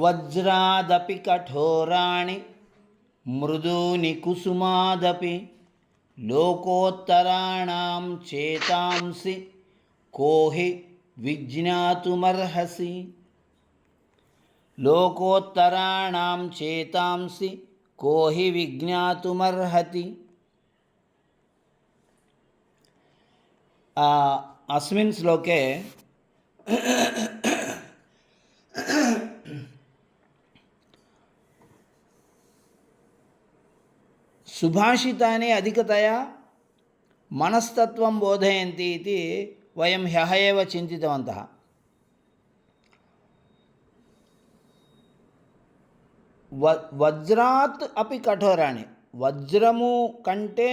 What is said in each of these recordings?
వజ్రాదపి కఠోరాణి మృదూని కుసుమాదపి లోకోత్తరాణం చేతాంసి కోహి విజ్ఞాతుమర్హసి. లోకోత్తరాణం చేతాంసి కోహి విజ్ఞాతుమర్హతి. अस्मिन् श्लोके सुभाषितानि अधिकतया मनस्तत्वं बोधयन्ति इति वयं ह्यः एव चिन्तितवन्तः. वज्रात् अपि कठोराणि, वज्रमु कंटे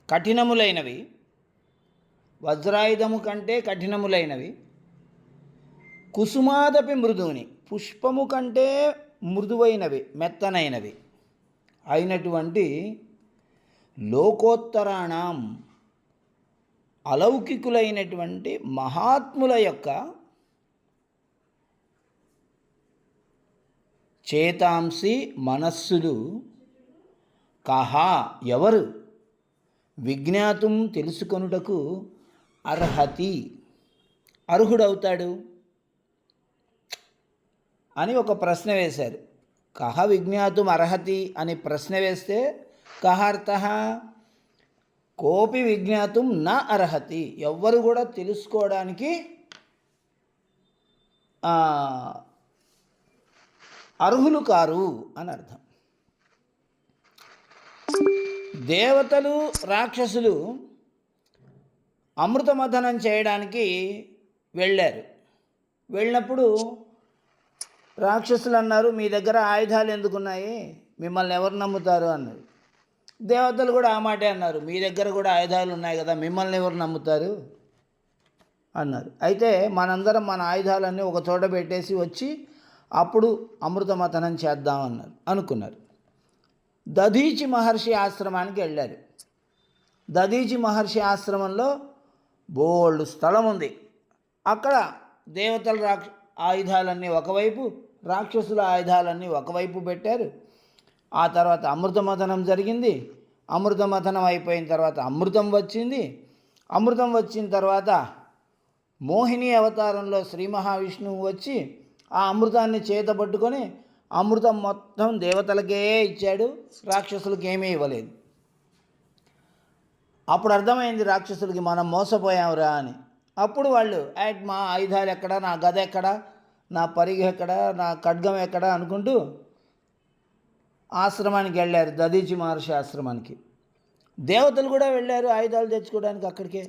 कठिनमुलैनवि, వజ్రాయుధము కంటే కఠినములైనవి. కుసుమాదపి మృదువుని, పుష్పము కంటే మృదువైనవి, మెత్తనైనవి అయినటువంటి లోకోత్తరాణం, అలౌకికులైనటువంటి మహాత్ముల యొక్క చేతాంసి మనస్సులు, కహా ఎవరు, విజ్ఞాతుం తెలుసుకొనుటకు అర్హతి అర్హుడవుతాడు అని ఒక ప్రశ్న వేశారు. కహ విజ్ఞాతుం అర్హతి అని ప్రశ్న వేస్తే కహ అర్థః కోపి విజ్ఞాతుం న అర్హతి, ఎవ్వరు కూడా తెలుసుకోవడానికి అర్హులు కారు అని అర్థం. దేవతలు రాక్షసులు అమృతమథనం చేయడానికి వెళ్ళారు. వెళ్ళినప్పుడు రాక్షసులు అన్నారు, మీ దగ్గర ఆయుధాలు ఎందుకున్నాయి, మిమ్మల్ని ఎవరు నమ్ముతారు అన్నారు. దేవతలు కూడా ఆ మాటే అన్నారు, మీ దగ్గర కూడా ఆయుధాలు ఉన్నాయి కదా, మిమ్మల్ని ఎవరు నమ్ముతారు అన్నారు. అయితే మనందరం మన ఆయుధాలన్నీ ఒక చోట పెట్టేసి వచ్చి అప్పుడు అమృతమథనం చేద్దామన్నారు అనుకున్నారు. దధీచి మహర్షి ఆశ్రమానికి వెళ్ళారు. దధీచి మహర్షి ఆశ్రమంలో బోల్డ్ స్థలం ఉంది. అక్కడ దేవతల ఆయుధాలన్నీ ఒకవైపు, రాక్షసుల ఆయుధాలన్నీ ఒకవైపు పెట్టారు. ఆ తర్వాత అమృతమథనం జరిగింది. అమృతమథనం అయిపోయిన తర్వాత అమృతం వచ్చింది. అమృతం వచ్చిన తర్వాత మోహిని అవతారంలో శ్రీ మహావిష్ణువు వచ్చి ఆ అమృతాన్ని చేతపట్టుకొని అమృతం మొత్తం దేవతలకే ఇచ్చాడు, రాక్షసులకి ఏమీ ఇవ్వలేదు. అప్పుడు అర్థమైంది రాక్షసులకి, మనం మోసపోయాంరా అని. అప్పుడు వాళ్ళు మా ఆయుధాలు ఎక్కడ, నా గద ఎక్కడ, నా పరిగె ఎక్కడ, నా ఖడ్గం ఎక్కడ అనుకుంటూ ఆశ్రమానికి వెళ్ళారు, దధీచి మహర్షి ఆశ్రమానికి. దేవతలు కూడా వెళ్ళారు ఆయుధాలు తెచ్చుకోవడానికి అక్కడికే.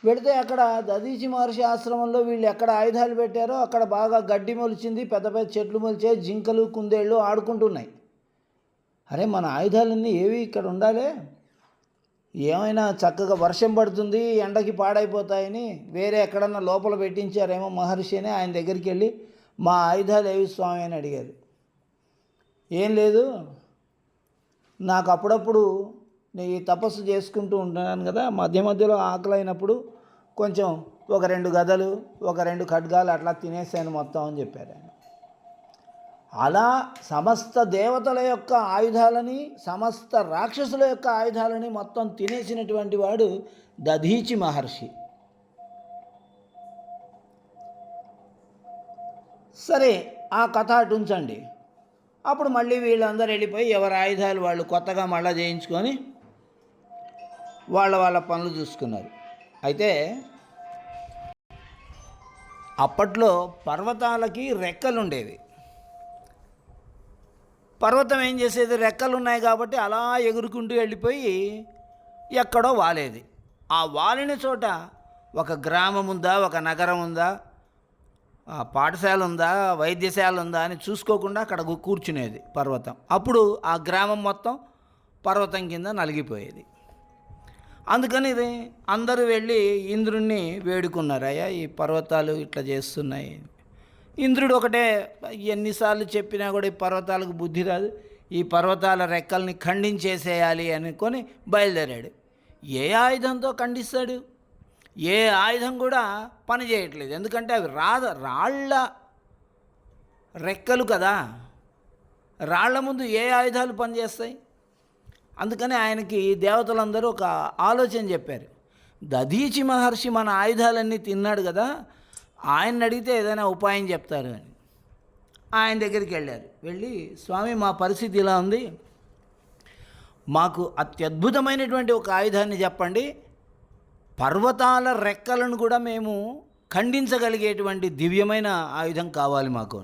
వెళితే అక్కడ దధీచి మహర్షి ఆశ్రమంలో వీళ్ళు ఎక్కడ ఆయుధాలు పెట్టారో అక్కడ బాగా గడ్డి మొలిచింది, పెద్ద పెద్ద చెట్లు మొలిచే, జింకలు కుందేళ్ళు ఆడుకుంటున్నాయి. అరే మన ఆయుధాలన్నీ ఏవి ఇక్కడ ఉండాలి, ఏమైనా చక్కగా వర్షం పడుతుంది, ఎండకి పాడైపోతాయని వేరే ఎక్కడన్నా లోపల పెట్టించారేమో మహర్షి అని ఆయన దగ్గరికి వెళ్ళి మా ఆయుధాలు ఏవి స్వామి అని అడిగారు. ఏం లేదు, నాకు అప్పుడప్పుడు నేను ఈ తపస్సు చేసుకుంటూ ఉంటాను కదా, మధ్య మధ్యలో ఆకలి అయినప్పుడు కొంచెం ఒక 2 గదలు, ఒక 2 ఖడ్గాలు అట్లా తినేసాను మొత్తం అని చెప్పారు ఆయన. అలా సమస్త దేవతల యొక్క ఆయుధాలని, సమస్త రాక్షసుల యొక్క ఆయుధాలని మొత్తం తినేసినటువంటి వాడు దధీచి మహర్షి. సరే ఆ కథ అటు ఉంచండి. అప్పుడు మళ్ళీ వీళ్ళందరూ వెళ్ళిపోయి ఎవరి ఆయుధాలు వాళ్ళు కొత్తగా మళ్ళా చేయించుకొని వాళ్ళ పనులు చూసుకున్నారు. అయితే అప్పట్లో పర్వతాలకి రెక్కలు ఉండేవి. పర్వతం ఏం చేసేది, రెక్కలు ఉన్నాయి కాబట్టి అలా ఎగురుకుంటూ వెళ్ళిపోయి ఎక్కడో వాలేది. ఆ వాలిన చోట ఒక గ్రామం ఉందా, ఒక నగరం ఉందా, పాఠశాల ఉందా, వైద్యశాల ఉందా అని చూసుకోకుండా అక్కడ కూర్చునేది పర్వతం. అప్పుడు ఆ గ్రామం మొత్తం పర్వతం కింద నలిగిపోయేది. అందుకని అందరూ వెళ్ళి ఇంద్రుణ్ణి వేడుకున్నారు, అయ్యా ఈ పర్వతాలు ఇట్లా చేస్తున్నాయి. ఇంద్రుడు ఒకటే, ఎన్నిసార్లు చెప్పినా కూడా ఈ పర్వతాలకు బుద్ధి రాదు, ఈ పర్వతాల రెక్కల్ని ఖండించేసేయాలి అనుకొని బయలుదేరాడు. ఏ ఆయుధంతో ఖండిస్తాడు? ఏ ఆయుధం కూడా పని చేయట్లేదు. ఎందుకంటే అవి రాళ్ళ రెక్కలు కదా, రాళ్ల ముందు ఏ ఆయుధాలు పనిచేస్తాయి? అందుకని ఆయనకి దేవతలందరూ ఒక ఆలోచన చెప్పారు. దధీచి మహర్షి మన ఆయుధాలన్నీ తిన్నాడు కదా, ఆయన్ని అడిగితే ఏదైనా ఉపాయం చెప్తారు అని ఆయన దగ్గరికి వెళ్ళారు. వెళ్ళి, స్వామి మా పరిస్థితి ఇలా ఉంది, మాకు అత్యద్భుతమైనటువంటి ఒక ఆయుధాన్ని చెప్పండి, పర్వతాల రెక్కలను కూడా మేము ఖండించగలిగేటువంటి దివ్యమైన ఆయుధం కావాలి మాకు.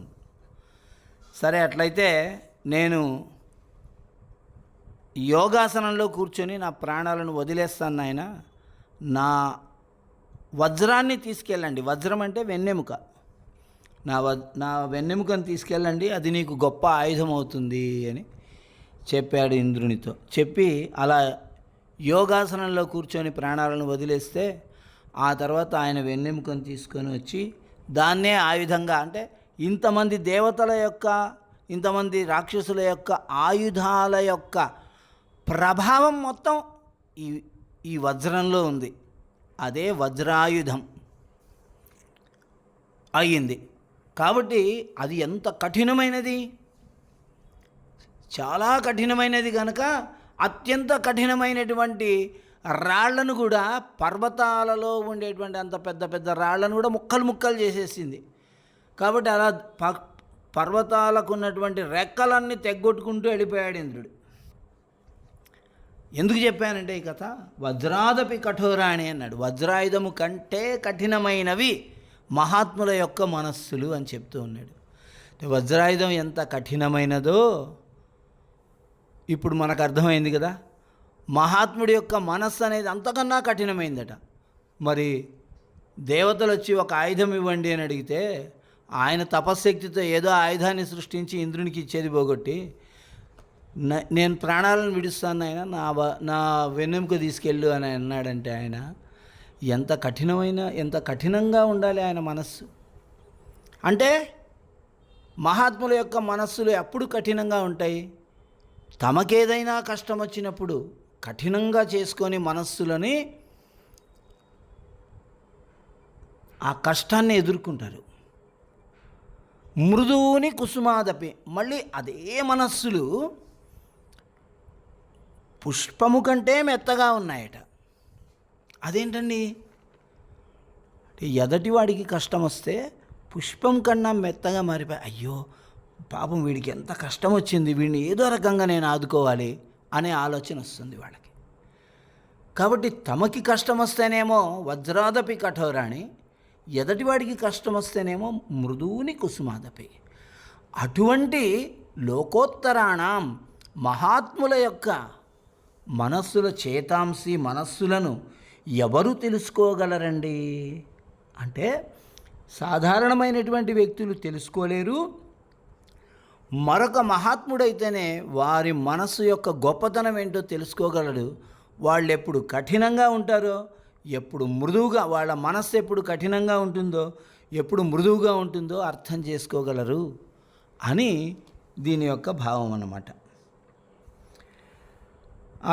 సరే, అట్లయితే నేను యోగాసనంలో కూర్చొని నా ప్రాణాలను వదిలేస్తాను నాయన, నా వజ్రాన్ని తీసుకెళ్ళండి, వజ్రం అంటే వెన్నెముక, నా వెన్నెముకను తీసుకెళ్ళండి, అది నీకు గొప్ప ఆయుధం అవుతుంది అని చెప్పాడు ఇంద్రునితో. చెప్పి అలా యోగాసనంలో కూర్చొని ప్రాణాలను వదిలేస్తే ఆ తర్వాత ఆయన వెన్నెముకను తీసుకొని వచ్చి దాన్నే ఆయుధంగా, అంటే ఇంతమంది దేవతల యొక్క, ఇంతమంది రాక్షసుల యొక్క ఆయుధాల యొక్క ప్రభావం మొత్తం ఈ వజ్రంలో ఉంది. అదే వజ్రాయుధం అయ్యింది. కాబట్టి అది ఎంత కఠినమైనది, చాలా కఠినమైనది కనుక అత్యంత కఠినమైనటువంటి రాళ్లను కూడా, పర్వతాలలో ఉండేటువంటి అంత పెద్ద పెద్ద రాళ్లను కూడా ముక్కలు ముక్కలు చేసేసింది. కాబట్టి అలా పర్వతాలకు ఉన్నటువంటి రెక్కలన్నీ తెగ్గొట్టుకుంటూ వెళ్ళిపోయాడు ఇంద్రుడు. ఎందుకు చెప్పానంటే ఈ కథ, వజ్రాదపి కఠోరాణి అన్నాడు. వజ్రాయుధము కంటే కఠినమైనవి మహాత్ముల యొక్క మనస్సులు అని చెప్తూ ఉన్నాడు. వజ్రాయుధం ఎంత కఠినమైనదో ఇప్పుడు మనకు అర్థమైంది కదా. మహాత్ముడి యొక్క మనస్సు అనేది అంతకన్నా కఠినమైందట. మరి దేవతలు వచ్చి ఒక ఆయుధం ఇవ్వండి అని అడిగితే ఆయన తపశ్శక్తితో ఏదో ఆయుధాన్ని సృష్టించి ఇంద్రునికి ఇచ్చేది పోగొట్టి, నేను ప్రాణాలను విడుస్తాను ఆయన, నా వెన్నెముక తీసుకెళ్ళు అని అన్నాడంటే ఆయన ఎంత కఠినంగా ఉండాలి ఆయన మనస్సు. అంటే మహాత్ముల యొక్క మనస్సులు ఎప్పుడు కఠినంగా ఉంటాయి? తమకేదైనా కష్టం వచ్చినప్పుడు కఠినంగా చేసుకొని మనస్సులని ఆ కష్టాన్ని ఎదుర్కొంటారు. మృదువుని కుసుమాదపి, మళ్ళీ అదే మనస్సులు పుష్పము కంటే మెత్తగా ఉన్నాయట. అదేంటండి? ఎదటివాడికి కష్టం వస్తే పుష్పం కన్నా మెత్తగా మారిపోయి, అయ్యో పాపం వీడికి ఎంత కష్టం వచ్చింది, వీడిని ఏదో రకంగా నేను ఆదుకోవాలి అనే ఆలోచన వస్తుంది వాళ్ళకి. కాబట్టి తమకి కష్టం వస్తేనేమో వజ్రాదపి కఠోరాణి, ఎదటివాడికి కష్టం వస్తేనేమో మృదువుని కుసుమాదపి. అటువంటి లోకోత్తరాణం మహాత్ముల యొక్క మనస్సుల చేతాంసి మనస్సులను ఎవరు తెలుసుకోగలరండి? అంటే సాధారణమైనటువంటి వ్యక్తులు తెలుసుకోలేరు. మరొక మహాత్ముడైతేనే వారి మనస్సు యొక్క గొప్పతనం ఏంటో తెలుసుకోగలడు. వాళ్ళు ఎప్పుడు కఠినంగా ఉంటారో, ఎప్పుడు మృదువుగా, వాళ్ళ మనస్సు ఎప్పుడు కఠినంగా ఉంటుందో, ఎప్పుడు మృదువుగా ఉంటుందో అర్థం చేసుకోగలరు అని దీని యొక్క భావం అన్నమాట.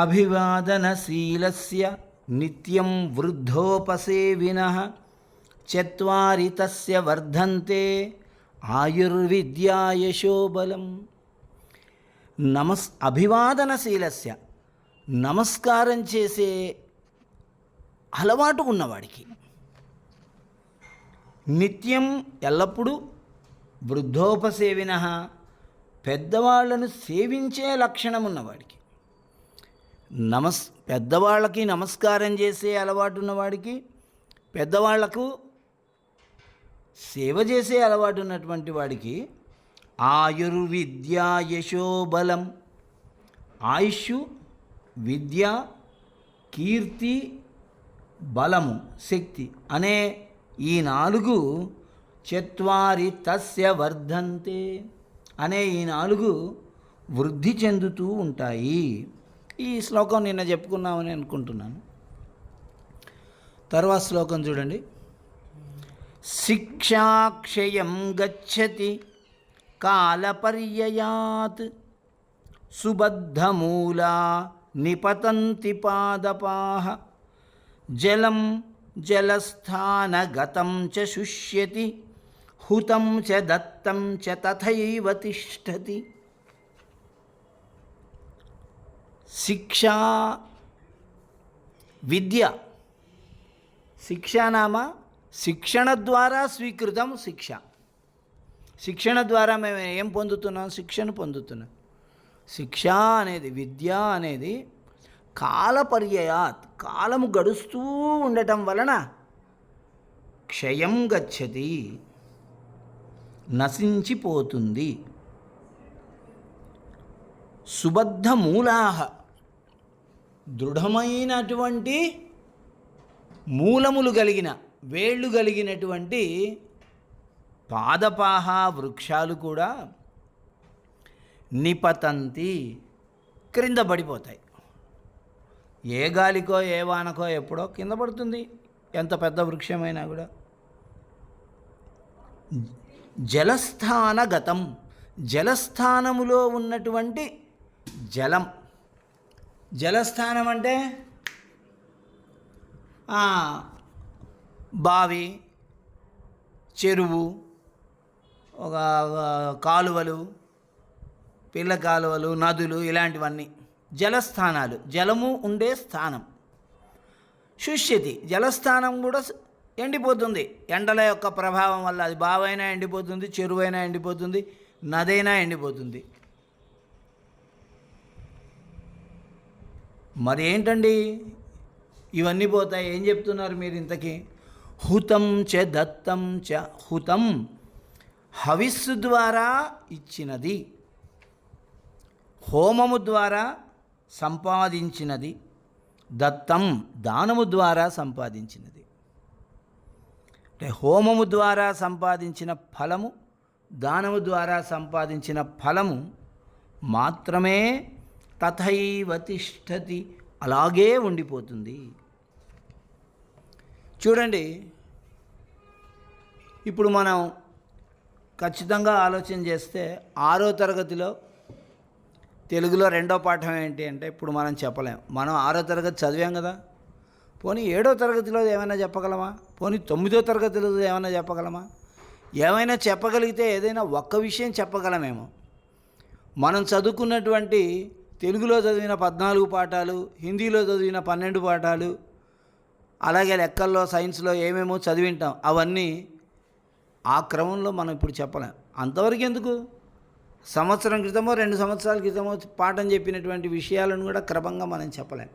అభివాదనశీలస్య నిత్యం వృద్ధోపసేవినః చత్వారి తస్య వర్ధంతే ఆయుర్విద్యా యశోబలం. అభివాదనశీలస్య, నమస్కారం చేసే అలవాటు ఉన్నవాడికి, నిత్యం ఎల్లప్పుడూ వృద్ధోపసేవినః, పెద్దవాళ్లను సేవించే లక్షణం ఉన్నవాడికి, పెద్దవాళ్ళకి నమస్కారం చేసే అలవాటు ఉన్నవాడికి, పెద్దవాళ్లకు సేవ చేసే అలవాటు ఉన్నటువంటి వాడికి ఆయుర్విద్యా యశోబలం, ఆయుష్, విద్య, కీర్తి, బలము, శక్తి అనే ఈ 4 చత్వారి తస్య వర్ధంతే అనే ఈ 4 వృద్ధి చెందుతూ ఉంటాయి. ఈ శ్లోకం నిన్న చెప్పుకున్నామని అనుకుంటున్నాను. తర్వాత శ్లోకం చూడండి. శిక్షాక్షయం గచ్చతి కాలపర్యయాత్ సుబద్ధమూలా నిపతంతి పాదపాః జలం జలస్థానగతం చ శుష్యతి హుతం చ దత్తం చ తథైవ తిష్టతి. శిక్ష విద్య. శిక్షానామ శిక్షణ ద్వారా స్వీకృతం శిక్ష. శిక్షణ ద్వారా మేము ఏం పొందుతున్నాం? శిక్షను పొందుతున్నాం. శిక్ష అనేది, విద్య అనేది కాలపర్యయాత్, కాలము గడుస్తూ ఉండటం వలన క్షయం గచ్చతి, నశించిపోతుంది. సుబద్ధ మూలాహ, దృఢమైనటువంటి మూలములు కలిగిన, వేళ్ళు కలిగినటువంటి పాదపాహ వృక్షాలు కూడా నిపతంతి, క్రింద పడిపోతాయి. ఏ గాలికో ఏ వానకో ఎప్పుడో కింద పడుతుంది, ఎంత పెద్ద వృక్షమైనా కూడా. జలస్థానగతం, జలస్థానములో ఉన్నటువంటి జలం. జలస్థానం అంటే బావి, చెరువు, ఒక కాలువలు, పిల్ల కాలువలు, నదులు, ఇలాంటివన్నీ జలస్థానాలు, జలము ఉండే స్థానం. శుష్యతి, జలస్థానం కూడా ఎండిపోతుంది ఎండల యొక్క ప్రభావం వల్ల. అది బావైనా ఎండిపోతుంది, చెరువైనా ఎండిపోతుంది, నదైనా ఎండిపోతుంది. మరి ఏంటండి ఇవన్నీ పోతాయి? ఏం చెప్తున్నారు మీరు ఇంతకీ? హుతం చ దత్తం చ, హుతం హవిస్సు ద్వారా ఇచ్చినది, హోమము ద్వారా సంపాదించినది, దత్తం దానము ద్వారా సంపాదించినది. అంటే హోమము ద్వారా సంపాదించిన ఫలము, దానము ద్వారా సంపాదించిన ఫలము మాత్రమే తథైవ తిష్టతి, అలాగే ఉండిపోతుంది. చూడండి, ఇప్పుడు మనం ఖచ్చితంగా ఆలోచన చేస్తే 6వ తరగతిలో తెలుగులో 2వ పాఠం ఏంటి అంటే ఇప్పుడు మనం చెప్పలేం. మనం 6వ తరగతి చదివాం కదా, పోనీ 7వ తరగతిలో ఏమైనా చెప్పగలమా? పోనీ 9వ తరగతిలో ఏమైనా చెప్పగలమా? ఏమైనా చెప్పగలిగితే ఏదైనా ఒక్క విషయం చెప్పగలమేమో. మనం చదువుకున్నటువంటి తెలుగులో చదివిన 14 పాఠాలు, హిందీలో చదివిన 12 పాఠాలు, అలాగే లెక్కల్లో, సైన్స్లో ఏమేమో చదివింటాం, అవన్నీ ఆ క్రమంలో మనం ఇప్పుడు చెప్పలేం. అంతవరకు ఎందుకు? సంవత్సరం క్రితమో 2 సంవత్సరాల క్రితమో పాఠం చెప్పినటువంటి విషయాలను కూడా క్రమంగా మనం చెప్పలేం.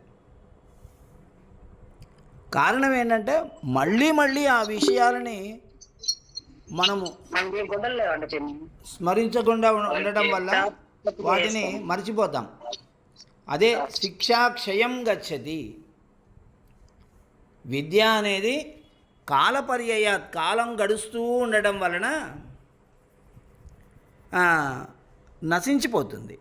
కారణం ఏంటంటే మళ్ళీ మళ్ళీ ఆ విషయాలని మనము స్మరించకుండా ఉండటం వల్ల వాటిని మర్చిపోతాం. అదే శిక్షాక్షయం గచ్చతి. విద్య అనేది కాలపర్యయాత్, కాలం గడుస్తూ ఉండటం వలన నశించిపోతుంది.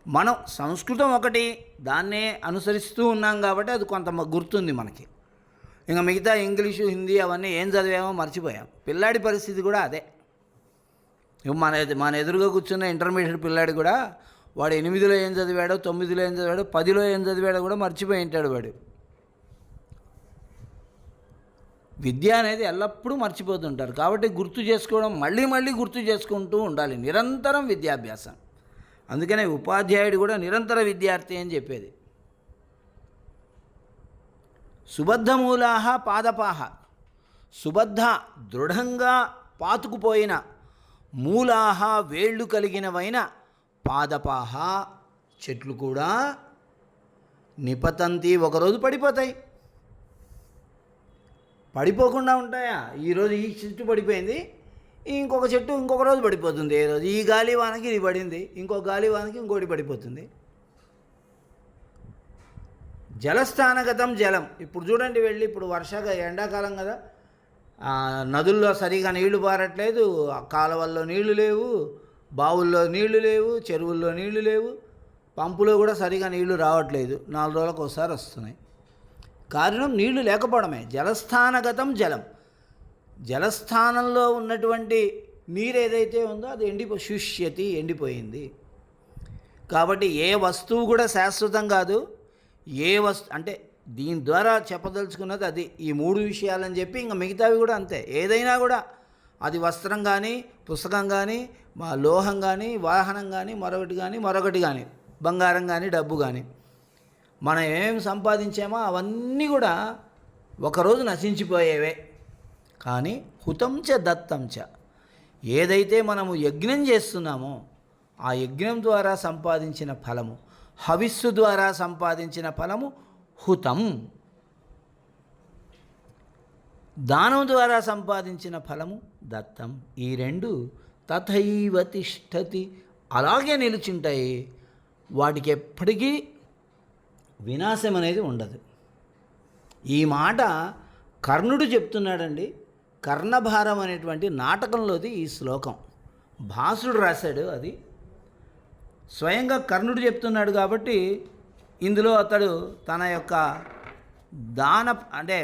మనం సంస్కృతం ఒకటి దాన్నే అనుసరిస్తూ ఉన్నాం కాబట్టి అది కొంత గుర్తుంది మనకి. ఇంకా మిగతా ఇంగ్లీషు, హిందీ అవన్నీ ఏం చదివామో మర్చిపోయాం. పిల్లాడి పరిస్థితి కూడా అదే. మన ఎదురుగా కూర్చున్న ఇంటర్మీడియట్ పిల్లాడు కూడా వాడు 8లో ఏం చదివాడో, 9లో ఏం చదివాడో, 10లో ఏం చదివాడో కూడా మర్చిపోయి ఉంటాడు వాడు. విద్య అనేది ఎల్లప్పుడూ మర్చిపోతుంటారు. కాబట్టి గుర్తు చేసుకోవడం, మళ్ళీ మళ్ళీ గుర్తు చేసుకుంటూ ఉండాలి, నిరంతరం విద్యాభ్యాసం. అందుకనే ఉపాధ్యాయుడు కూడా నిరంతర విద్యార్థి అని చెప్పేది. సుబద్ధమూలాహ పాదపాహ, సుబద్ధ దృఢంగా పాతుకుపోయిన, మూలాహ వేళ్ళు కలిగినవైన, పాదపాహ చెట్లు కూడా నిపతంతి ఒకరోజు పడిపోతాయి. పడిపోకుండా ఉంటాయా? ఈరోజు ఈ చెట్టు పడిపోయింది, ఇంకొక చెట్టు ఇంకొక రోజు పడిపోతుంది. ఏ రోజు ఈ గాలి వానకి ఇది పడింది, ఇంకొక గాలి వానకి ఇంకోటి పడిపోతుంది. జలస్థానగతం జలం. ఇప్పుడు చూడండి వెళ్ళి, ఇప్పుడు ఎండాకాలం కదా, నదుల్లో సరిగా నీళ్లు పారట్లేదు, కాలువల్లో నీళ్లు లేవు, బావుల్లో నీళ్లు లేవు, చెరువుల్లో నీళ్లు లేవు, పంపులో కూడా సరిగా నీళ్లు రావట్లేదు, 4 రోజులకు ఒకసారి వస్తున్నాయి. కారణం నీళ్లు లేకపోవడమే. జలస్థానగతం జలం, జలస్థానంలో ఉన్నటువంటి నీరు ఏదైతే ఉందో అది శుష్యతి, ఎండిపోయింది. కాబట్టి ఏ వస్తువు కూడా శాశ్వతం కాదు. అంటే దీని ద్వారా చెప్పదలుచుకున్నది అది, ఈ 3 విషయాలని చెప్పి ఇంకా మిగతావి కూడా అంతే. ఏదైనా కూడా అది వస్త్రం కానీ, పుస్తకం కానీ, లోహం కానీ, వాహనం కానీ, మరొకటి కానీ, బంగారం కానీ, డబ్బు కానీ, మనం ఏమేమి సంపాదించామో అవన్నీ కూడా ఒకరోజు నశించిపోయేవే. కానీ హుతంచ దత్తంచ, ఏదైతే మనము యజ్ఞం చేస్తున్నామో ఆ యజ్ఞం ద్వారా సంపాదించిన ఫలము, హవిస్సు ద్వారా సంపాదించిన ఫలము హుతం, దానం ద్వారా సంపాదించిన ఫలము దత్తం. ఈ రెండు తథైవ తిష్టతి, అలాగే నిలుచుంటాయి. వాటికి ఎప్పటికీ వినాశం అనేది ఉండదు. ఈ మాట కర్ణుడు చెప్తున్నాడండి. కర్ణభారం అనేటువంటి నాటకంలోది ఈ శ్లోకం. భాసుడు రాశాడు, అది స్వయంగా కర్ణుడు చెప్తున్నాడు. కాబట్టి ఇందులో అతడు తన యొక్క అంటే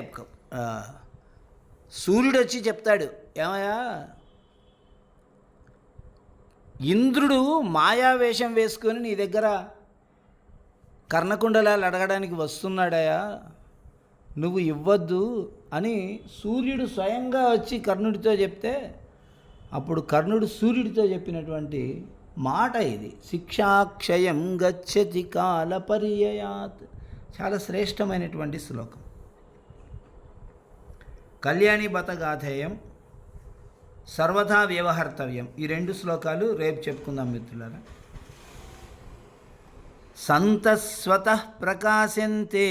సూర్యుడు వచ్చి చెప్తాడు, ఏమయ్యా ఇంద్రుడు మాయావేషం వేసుకొని నీ దగ్గర కర్ణకుండలాలు అడగడానికి వస్తున్నాడయా, నువ్వు ఇవ్వద్దు అని సూర్యుడు స్వయంగా వచ్చి కర్ణుడితో చెప్తే, అప్పుడు కర్ణుడు సూర్యుడితో చెప్పినటువంటి మాట ఇది. శిక్షాక్షయం గచ్చతి కాల పర్యయాత్. చాలా శ్రేష్టమైనటువంటి శ్లోకం. కళ్యాణి బతగాధేయం సర్వథా వ్యవహర్తవ్యం. ఈ రెండు శ్లోకాలు రేపు చెప్పుకుందాం మిత్రులారా. సంతస్వతః ప్రకాశంతే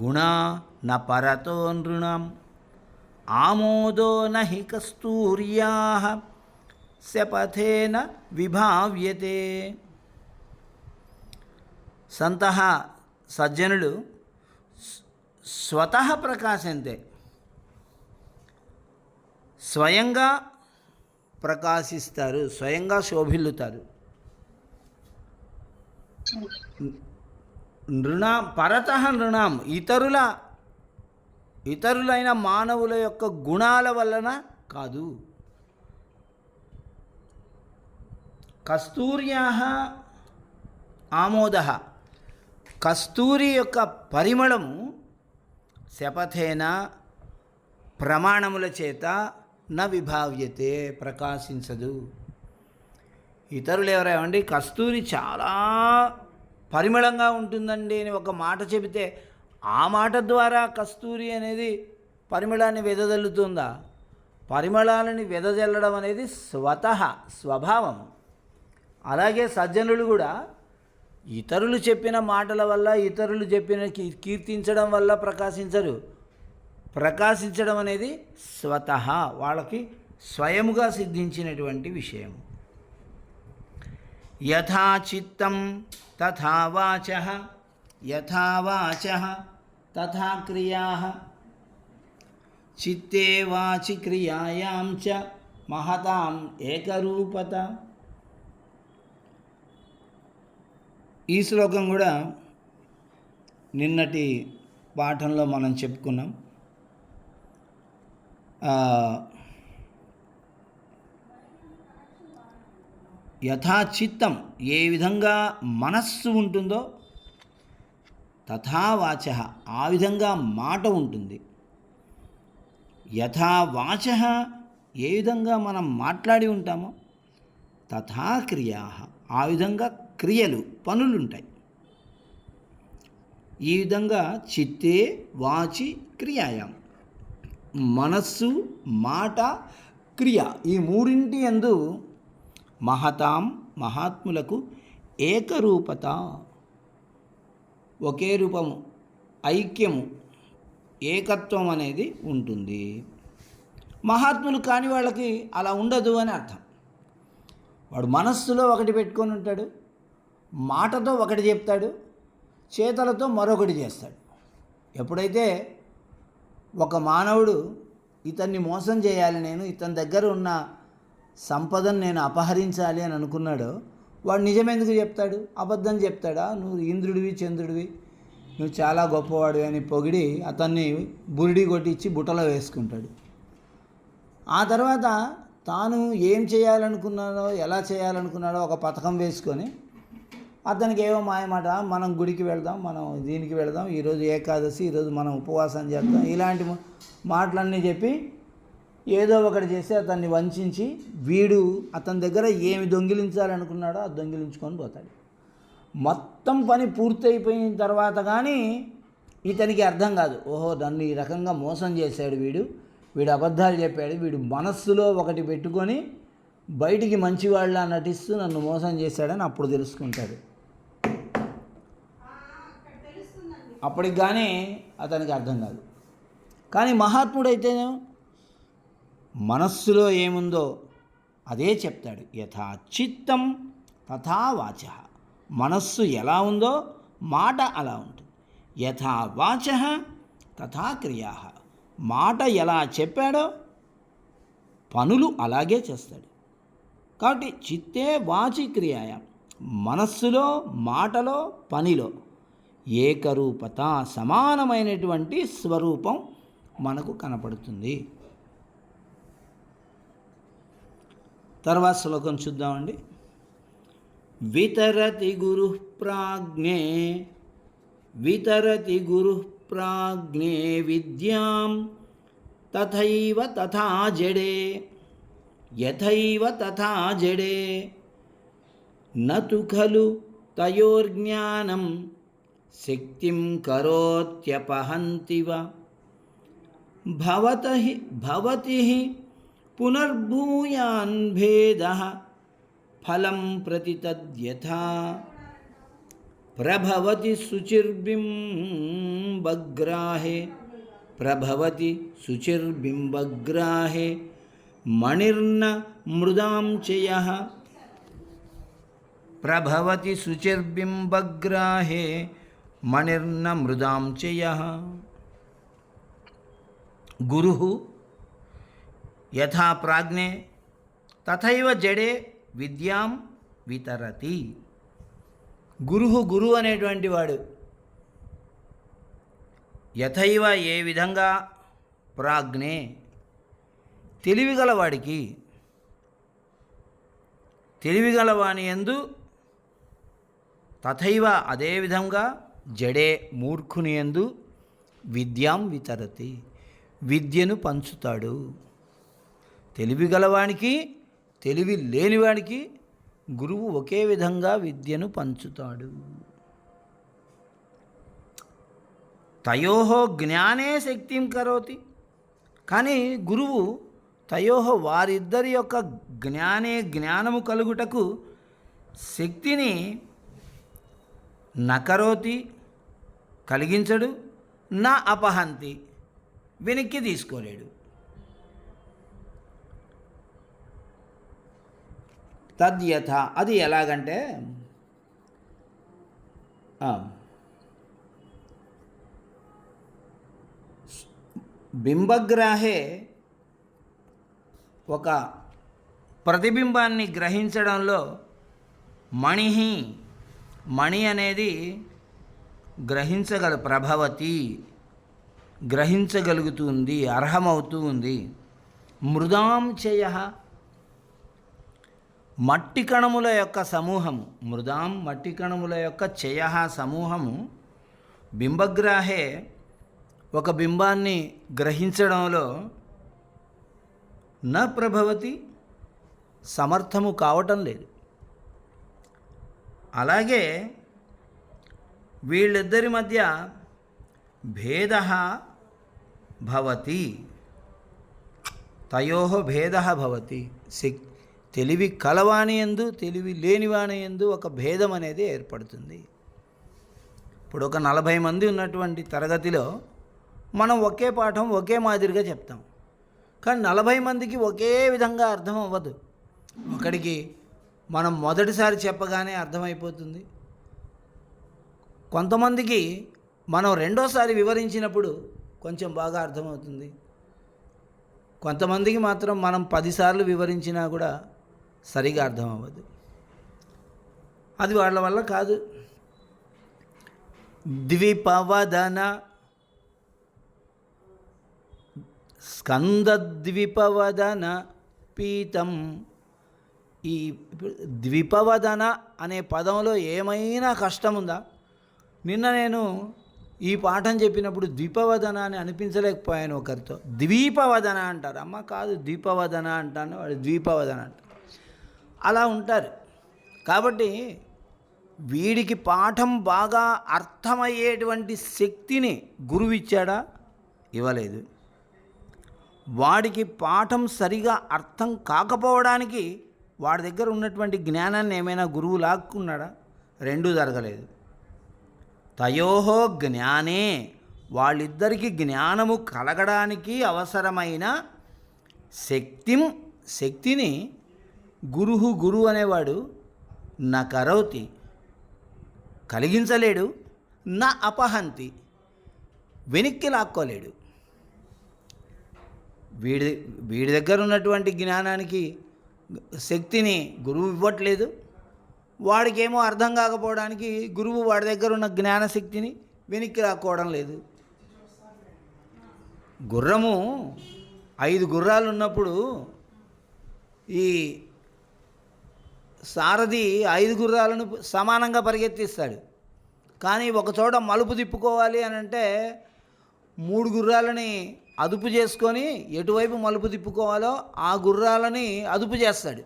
గుణా న పరతో నృణాం ఆమోదో నహి కస్తూర్యాః శపథేన విభావ్యతే. సంతః సజ్జనులు స్వతః ప్రకాశంతే, స్వయంగా ప్రకాశిస్తారు, స్వయంగా శోభిల్లుతారు. పరతః నృణాం, ఇతరులైన మానవుల యొక్క గుణాల వలన కాదు. కస్తూర్యాః ఆమోదః, కస్తూరి యొక్క పరిమళము శపథేన ప్రమాణముల చేత న విభావ్యతే, ప్రకాశించదు. ఇతరులు ఎవరేమండి, కస్తూరి చాలా పరిమళంగా ఉంటుందండి అని ఒక మాట చెబితే ఆ మాట ద్వారా కస్తూరి అనేది పరిమళాన్ని వెదజల్లుతుందా? పరిమళాలని వెదజల్లడం అనేది స్వభావం. అలాగే సజ్జనులు కూడా ఇతరులు చెప్పిన మాటల వల్ల, ఇతరులు చెప్పిన కీర్తించడం వల్ల ప్రకాశించరు. ప్రకాశించడం అనేది స్వతహ, వాళ్ళకి స్వయముగా సిద్ధించినటువంటి విషయం. యథా చిత్తం తథా వాచః, యథా వాచః తథా క్రియాః, చిత్తే వాచి క్రియాయాం చ మహతాం ఏకరూపత. ఈ శ్లోకం కూడా నిన్నటి పాఠంలో మనం చెప్పుకున్నాం. యథాచిత్తం, ఏ విధంగా మనస్సు ఉంటుందో, తథా వాచః, ఆ విధంగా మాట ఉంటుంది. యథా వాచః, ఏ విధంగా మనం మాట్లాడి ఉంటామో, తథా క్రియాః, ఆ విధంగా క్రియలు, పనులుంటాయి. ఈ విధంగా చిత్తే వాచి క్రియాయాం, మనస్సు, మాట, క్రియ, ఈ మూడింటి యందు మహతాం, మహాత్ములకు ఏకరూపత, ఒకే రూపము, ఐక్యము, ఏకత్వం అనేది ఉంటుంది. మహాత్ములు కాని వాళ్ళకి అలా ఉండదు అని అర్థం. వాడు మనస్సులో ఒకటి పెట్టుకొని ఉంటాడు, మాటతో ఒకటి చెప్తాడు, చేతలతో మరొకటి చేస్తాడు. ఎప్పుడైతే ఒక మానవుడు ఇతన్ని మోసం చేయాలి, నేను ఇతని దగ్గర ఉన్న సంపదను నేను అపహరించాలి అని అనుకున్నాడో, వాడు నిజమెందుకు చెప్తాడు? అబద్ధం చెప్తాడా? నువ్వు ఇంద్రుడివి, చంద్రుడివి, నువ్వు చాలా గొప్పవాడివి అని పొగిడి అతన్ని బురిడి కొట్టించి బుట్టలో వేసుకుంటాడు. ఆ తర్వాత తాను ఏం చేయాలనుకున్నాడో, ఎలా చేయాలనుకున్నాడో ఒక పథకం వేసుకొని అతనికి ఏవో మాయమాట, మనం గుడికి వెళ్దాం, మనం దీనికి వెళ్దాం, ఈరోజు ఏకాదశి, ఈరోజు మనం ఉపవాసం చేద్దాం, ఇలాంటి మాటలన్నీ చెప్పి ఏదో ఒకటి చేసి అతన్ని వంచి వీడు అతని దగ్గర ఏమి దొంగిలించాలనుకున్నాడో అది దొంగిలించుకొని పోతాడు. మొత్తం పని పూర్తయిపోయిన తర్వాత కానీ ఇతనికి అర్థం కాదు, ఓహో నన్ను ఈ రకంగా మోసం చేశాడు వీడు అబద్ధాలు చెప్పాడు, వీడు మనస్సులో ఒకటి పెట్టుకొని బయటికి మంచివాళ్ళ నటిస్తూ నన్ను మోసం చేశాడని అప్పుడు తెలుసుకుంటాడు. అప్పటికి కానీ అతనికి అర్థం కాదు. కానీ మహాత్ముడైతే మనస్సులో ఏముందో అదే చెప్తాడు. యథా చిత్తం తథా వాచ. మనస్సు ఎలా ఉందో మాట అలా ఉంటుంది. యథా వాచ తథా క్రియా. మాట ఎలా చెప్పాడో పనులు అలాగే చేస్తాడు. కాబట్టి చిత్తే వాచి క్రియాయ, మనస్సులో మాటలో పనిలో ఏకరూపత, సమానమైనటువంటి స్వరూపం మనకు కనపడుతుంది. తర్వాత శ్లోకం చూద్దామండి. వితరతి గురు ప్రాజ్ఞే, వితరతి గురు ప్రాజ్ఞే విద్యాం తథైవ తథా జడే, యథైవ తథా జడే నతు ఖలు తయోర్జ్ఞానం శక్తిం కరోత్యపహంతివ భవతి పునర్భూయాన్ భేదః ఫలం ప్రతి తద్యథా ప్రభవతి శుచిర్బింబగ్రాహే, ప్రభవతి శుచిర్బింబగ్రాహే మణిర్న మృదాం చయః, ప్రభవతి శుచిర్బింబగ్రాహే మణిర్న మృదాం చయః. గురుః యథా ప్రాజ్ఞే తథైవ జడే విద్యాం వితరతి. గురువు అనేటువంటి వాడు యథైవ ఏ విధంగా, ప్రాజ్ఞే తెలివిగలవాడికి, తెలివిగలవాని యందు, తథైవ అదేవిధంగా, జడే మూర్ఖుని యందు విద్యాం వితరతి విద్యను పంచుతాడు. తెలివిగలవానికి తెలివి లేనివాడికి గురువు ఒకే విధంగా విద్యను పంచుతాడు. తయోహో జ్ఞానే శక్తిం కరోతి. కానీ గురువు తయోహో వారిద్దరి యొక్క జ్ఞానము కలుగుటకు శక్తిని నకరోతి కలిగించడు, నా అపహంతి వెనక్కి తీసుకోలేడు. తద్యథ అది ఎలాగంటే, బింబగ్రాహే ఒక ప్రతిబింబాన్ని గ్రహించడంలో మణి అనేది ప్రభవతి గ్రహించగలుగుతుంది, అర్హమవుతూ ఉంది. మృదాం చయ మట్టి కణముల యొక్క సమూహము, మృదాం మట్టి కణముల యొక్క చయ సమూహము బింబగ్రాహే ఒక బింబాన్ని గ్రహించడంలో న ప్రభవతి సమర్థము కావటం లేదు. అలాగే వీళ్ళిద్దరి మధ్య భేద భవతి, తయోః భేదః భవతి. తెలివి కలవాని యందు తెలివి లేనివాని యందు ఒక భేదం అనేది ఏర్పడుతుంది. ఇప్పుడు ఒక 40 మంది ఉన్నటువంటి తరగతిలో మనం ఒకే పాఠం ఒకే మాదిరిగా చెప్తాం, కానీ 40 మందికి ఒకే విధంగా అర్థం అవ్వదు. ఒకడికి మనం మొదటిసారి చెప్పగానే అర్థమైపోతుంది, కొంతమందికి మనం రెండోసారి వివరించినప్పుడు కొంచెం బాగా అర్థమవుతుంది, కొంతమందికి మాత్రం మనం 10 సార్లు వివరించినా కూడా సరిగా అర్థం అవ్వదు. అది వాళ్ళ వల్ల కాదు. ద్విపవదన స్కందద్విపవదన పీతం. ఈ ద్విపవదన అనే పదంలో ఏమైనా కష్టం ఉందా? నిన్న నేను ఈ పాఠం చెప్పినప్పుడు ద్వీపవదన అని అనిపించలేకపోయాను ఒకరితో. ద్వీపవదన అంటారు. అమ్మ కాదు ద్వీపవదన అంటాను, వాడు ద్వీపవదన అంటారు. అలా ఉంటారు. కాబట్టి వీడికి పాఠం బాగా అర్థమయ్యేటువంటి శక్తిని గురువు ఇచ్చాడా? ఇవ్వలేదు. వాడికి పాఠం సరిగా అర్థం కాకపోవడానికి వాడి దగ్గర ఉన్నటువంటి జ్ఞానాన్ని ఏమైనా గురువు లాక్కున్నాడా? రెండూ జరగలేదు. తయోహో జ్ఞానే, వాళ్ళిద్దరికీ జ్ఞానము కలగడానికి అవసరమైన శక్తిని గురువు అనేవాడు నా కరోతి, కలిగించలేడు, నా అపహంతి, వెనక్కి లాక్కోలేడు. వీడి దగ్గర ఉన్నటువంటి జ్ఞానానికి శక్తిని గురువు ఇవ్వట్లేదు. వాడికేమో అర్థం కాకపోవడానికి గురువు వాడి దగ్గర ఉన్న జ్ఞానశక్తిని వెనక్కి లాక్కోవడం లేదు. గుర్రము 5 గుర్రాలు ఉన్నప్పుడు ఈ సారథి 5 గుర్రాలను సమానంగా పరిగెత్తిస్తాడు. కానీ ఒకచోట మలుపు తిప్పుకోవాలి అని అంటే 3 గుర్రాలని అదుపు చేసుకొని ఎటువైపు మలుపు తిప్పుకోవాలో ఆ గుర్రాలని అదుపు చేస్తాడు.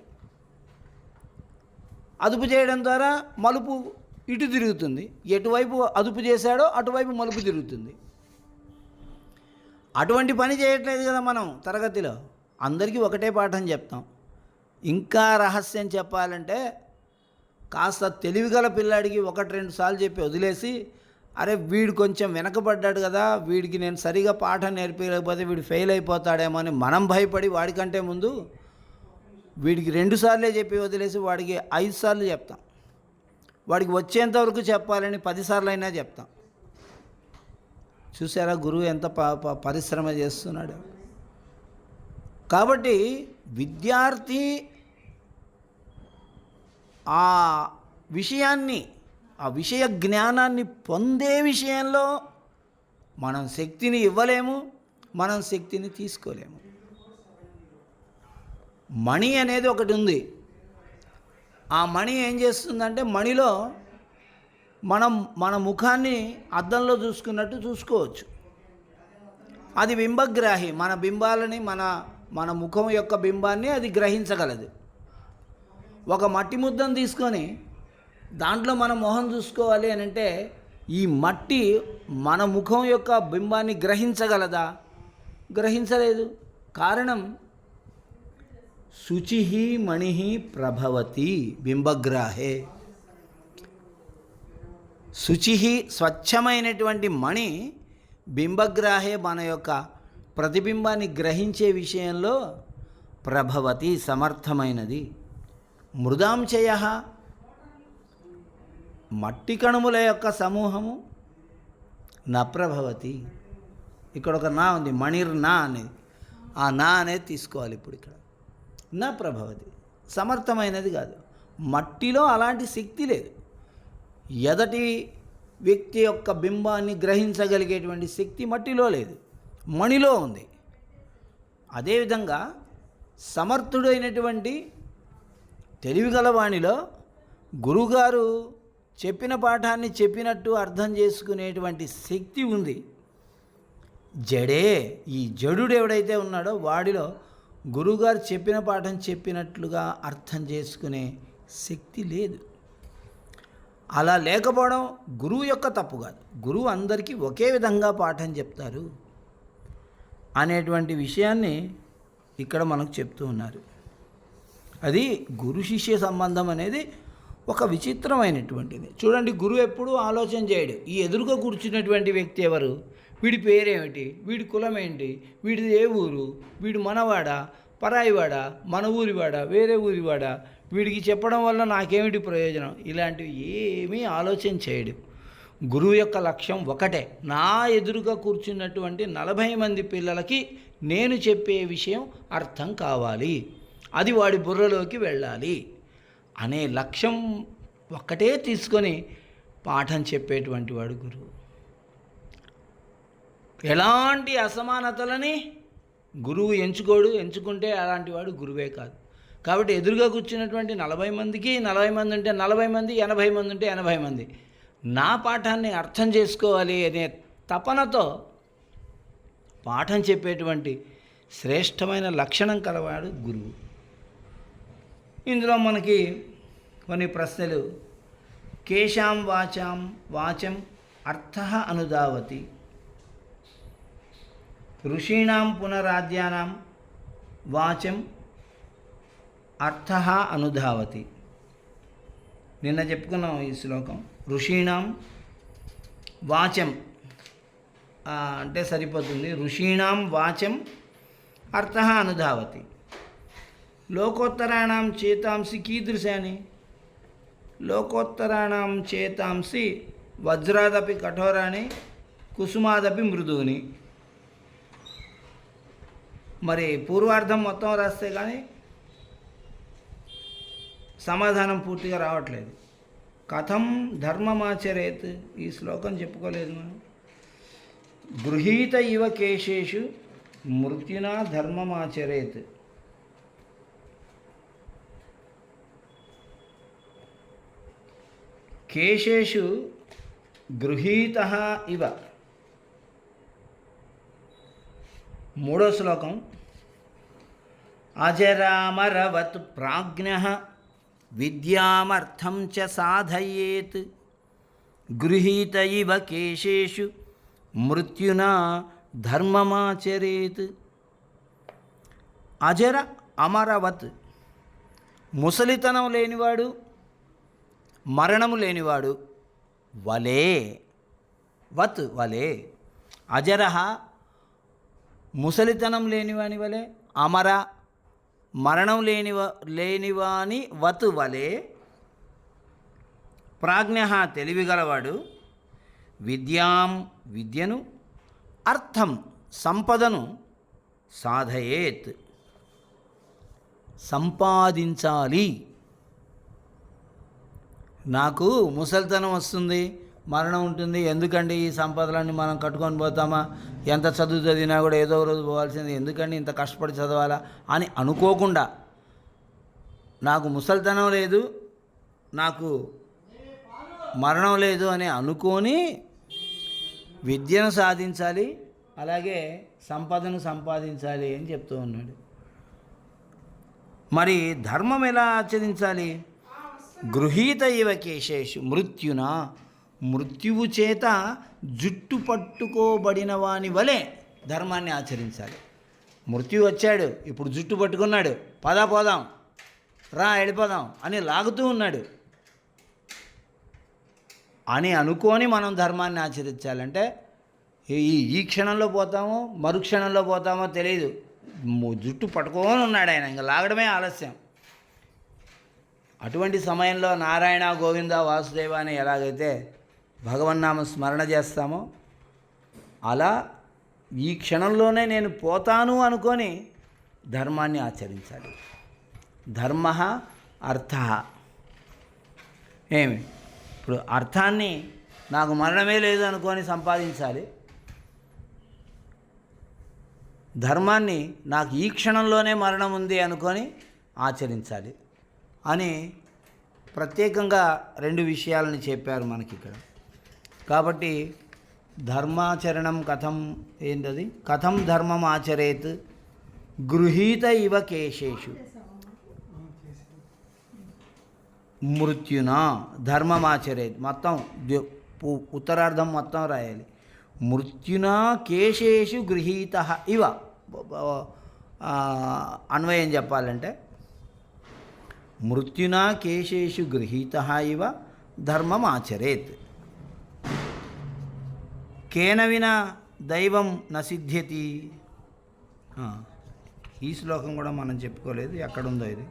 అదుపు చేయడం ద్వారా మలుపు ఇటు తిరుగుతుంది. ఎటువైపు అదుపు చేశాడో అటువైపు మలుపు తిరుగుతుంది. అటువంటి పని చేయట్లేదు కదా మనం తరగతిలో. అందరికీ ఒకటే పాఠం చెప్తాం. ఇంకా రహస్యం చెప్పాలంటే కాస్త తెలివిగల పిల్లాడికి 1-2 సార్లు చెప్పి వదిలేసి, అరే వీడు కొంచెం వెనకబడ్డాడు కదా, వీడికి నేను సరిగా పాఠం నేర్పించలేకపోతే వీడు ఫెయిల్ అయిపోతాడేమో అని మనం భయపడి వాడికంటే ముందు వీడికి 2 సార్లే చెప్పి వదిలేసి వాడికి 5 సార్లు చెప్తాం. వాడికి వచ్చేంతవరకు చెప్పాలని 10 సార్లు అయినా చెప్తాం. చూసారా గురువు ఎంత పరిశ్రమ చేస్తున్నాడు. కాబట్టి విద్యార్థి ఆ విషయ జ్ఞానాన్ని పొందే విషయంలో మనం శక్తిని ఇవ్వలేము, మనం శక్తిని తీసుకోలేము. మణి అనేది ఒకటి ఉంది. ఆ మణి ఏం చేస్తుందంటే, మణిలో మన ముఖాన్ని అద్దంలో చూసుకున్నట్టు చూసుకోవచ్చు. అది బింబగ్రాహి. మన బింబాలని మన ముఖం యొక్క బింబాన్ని అది గ్రహించగలదు. ఒక మట్టి ముద్దను తీసుకొని దాంట్లో మన మొహం చూసుకోవాలి అని అంటే ఈ మట్టి మన ముఖం యొక్క బింబాన్ని గ్రహించగలదా? గ్రహించలేదు. కారణం శుచి మణి ప్రభవతి బింబగ్రాహే. శుచి స్వచ్ఛమైనటువంటి మణి బింబగ్రాహే మన యొక్క ప్రతిబింబాన్ని గ్రహించే విషయంలో ప్రభవతి సమర్థమైనది. మృదాంశయ మట్టి కణుముల యొక్క సమూహము నప్రభవతి. ఇక్కడ ఒక నా ఉంది, మణిర్నా అనేది. ఆ నా అనేది తీసుకోవాలి ఇప్పుడు. ఇక్కడ నా ప్రభవతి సమర్థమైనది కాదు. మట్టిలో అలాంటి శక్తి లేదు. ఎదటి వ్యక్తి యొక్క బింబాన్ని గ్రహించగలిగేటువంటి శక్తి మట్టిలో లేదు, మణిలో ఉంది. అదేవిధంగా సమర్థుడైనటువంటి తెలివిగలవాణిలో గురువుగారు చెప్పిన పాఠాన్ని చెప్పినట్టు అర్థం చేసుకునేటువంటి శక్తి ఉంది. జడే, ఈ జడుడు ఎవడైతే ఉన్నాడో వాడిలో గురువుగారు చెప్పిన పాఠం చెప్పినట్లుగా అర్థం చేసుకునే శక్తి లేదు. అలా లేకపోవడం గురువు యొక్క తప్పు కాదు. గురువు అందరికీ ఒకే విధంగా పాఠం చెప్తారు అనేటువంటి విషయాన్ని ఇక్కడ మనకు చెప్తూ ఉన్నారు. అది గురు శిష్య సంబంధం అనేది ఒక విచిత్రమైనటువంటిది. చూడండి, గురువు ఎప్పుడూ ఆలోచన చేయడు. ఈ ఎదురుగా కూర్చున్నటువంటి వ్యక్తి ఎవరు, వీడి పేరేమిటి, వీడి కులం ఏంటి, వీడిది ఏ ఊరు, వీడు మనవాడా పరాయివాడా, మన ఊరివాడా వేరే ఊరివాడా, వీడికి చెప్పడం వల్ల నాకేమిటి ప్రయోజనం, ఇలాంటివి ఏమీ ఆలోచన చేయడు. గురువు యొక్క లక్ష్యం ఒకటే, నా ఎదురుగా కూర్చున్నటువంటి 40 మంది పిల్లలకి నేను చెప్పే విషయం అర్థం కావాలి, అది వాడి బుర్రలోకి వెళ్ళాలి అనే లక్ష్యం ఒక్కటే తీసుకొని పాఠం చెప్పేటువంటి వాడు గురువు. ఎలాంటి అసమానతలని గురువు ఎంచుకుంటే అలాంటి వాడు గురువే కాదు. కాబట్టి ఎదురుగా కూర్చున్నటువంటి 40 మందికి 40 మంది ఉంటే 40 మంది, 80 మంది ఉంటే 80 మంది నా పాఠాన్ని అర్థం చేసుకోవాలి అనే తపనతో పాఠం చెప్పేటువంటి శ్రేష్టమైన లక్షణం కలవాడు గురువు. ఇందులో మనకి కొన్ని ప్రశ్నలు. కేశాం వాచం అర్థః అనుదావతి, ఋషీణాం పునరాద్యానాం వాచం అర్థః అనుధావతి. నిన్న చెప్పుకున్నాం ఈ శ్లోకం. ఋషీణాం వాచం అంటే సరిపోతుంది. ఋషీణాం వాచం అర్థః అనుధావతి. లోకోత్తరాణం చేతాంసి కీదృశాని. లోకోత్తరాణం చేతాంసి వజ్రాదపి కఠోరాని కుసుమాదపి మృదువుని. మరి పూర్వార్థం మొత్తం రాస్తే కానీ సమాధానం పూర్తిగా రావట్లేదు. కథం ధర్మమాచరేత్, ఈ శ్లోకం చెప్పుకోలేదు మనం. గృహీత ఇవ కేశేషు మృత్యునా ధర్మమాచరేత్. కేశేషు గృహీతః ఇవ. మూడో శ్లోకం. అజరామరవత్ ప్రాజ్ఞః విద్యామర్థం చ సాధయేత్ గృహీత ఇవ కేశేషు మృత్యునా ధర్మమాచరేత్. అజర అమరవత్, ముసలితనం లేనివాడు మరణము లేనివాడు వలే. వత్ వలే. అజరః ముసలితనం లేనివాని వలె, అమర మరణం లేనివాని వత్ వలె, ప్రాజ్ఞః తెలివిగలవాడు, విద్యను, అర్థం సంపదను, సాధయేత్ సంపాదించాలి. నాకు ముసలితనం వస్తుంది, మరణం ఉంటుంది, ఎందుకండి ఈ సంపదలన్నీ మనం కట్టుకొని పోతామా, ఎంత చదువు చదివినా కూడా ఏదో రోజు పోవాల్సింది, ఎందుకండి ఇంత కష్టపడి చదవాలా అని అనుకోకుండా, నాకు ముసలితనం లేదు, నాకు మరణం లేదు అని అనుకొని విద్యను సాధించాలి, అలాగే సంపదను సంపాదించాలి అని చెప్తూ ఉన్నాడు. మరి ధర్మం ఎలా ఆచరించాలి? గృహీత ఇవ కేశేషు మృత్యునా, మృత్యువు చేత జుట్టు పట్టుకోబడిన వాని వలె ధర్మాన్ని ఆచరించాలి. మృత్యు వచ్చాడు, ఇప్పుడు జుట్టు పట్టుకున్నాడు, పోదాం రా వెళ్ళిపోదాం అని లాగుతూ ఉన్నాడు అని అనుకొని మనం ధర్మాన్ని ఆచరించాలంటే ఈ క్షణంలో పోతామో మరుక్షణంలో పోతామో తెలియదు. జుట్టు పట్టుకొని ఉన్నాడు ఆయన, ఇంకా లాగడమే ఆలస్యం. అటువంటి సమయంలో నారాయణ గోవింద వాసుదేవ అని ఎలాగైతే భగవన్నామ స్మరణ చేస్తామో అలా ఈ క్షణంలోనే నేను పోతాను అనుకొని ధర్మాన్ని ఆచరించాలి. ధర్మ అర్థ. ఏమి ఇప్పుడు అర్థాన్ని నాకు మరణమే లేదు అనుకొని సంపాదించాలి, ధర్మాన్ని నాకు ఈ క్షణంలోనే మరణం ఉంది అనుకొని ఆచరించాలి అని ప్రత్యేకంగా రెండు విషయాలని చెప్పారు మనకి ఇక్కడ. కాబట్టి ధర్మాచరణం కథం ఏంటది? కథం ధర్మం ఆచరేత్ గృహీత ఇవ కేశేషు మృత్యునా ధర్మమాచరేత్. మొత్తం ఉత్తరార్ధం మొత్తం రాయాలి. మృత్యునా కేశేషు గృహీత ఇవ. అన్వయం చెప్పాలంటే మృత్యునా కేశేషు గృహీత ఇవ ధర్మమాచరేత్. కేన వినా దైవం న సిద్ధ్యతి. ఈ శ్లోకం కూడా మనం చెప్పుకోలేదు, ఎక్కడుందో ఇది.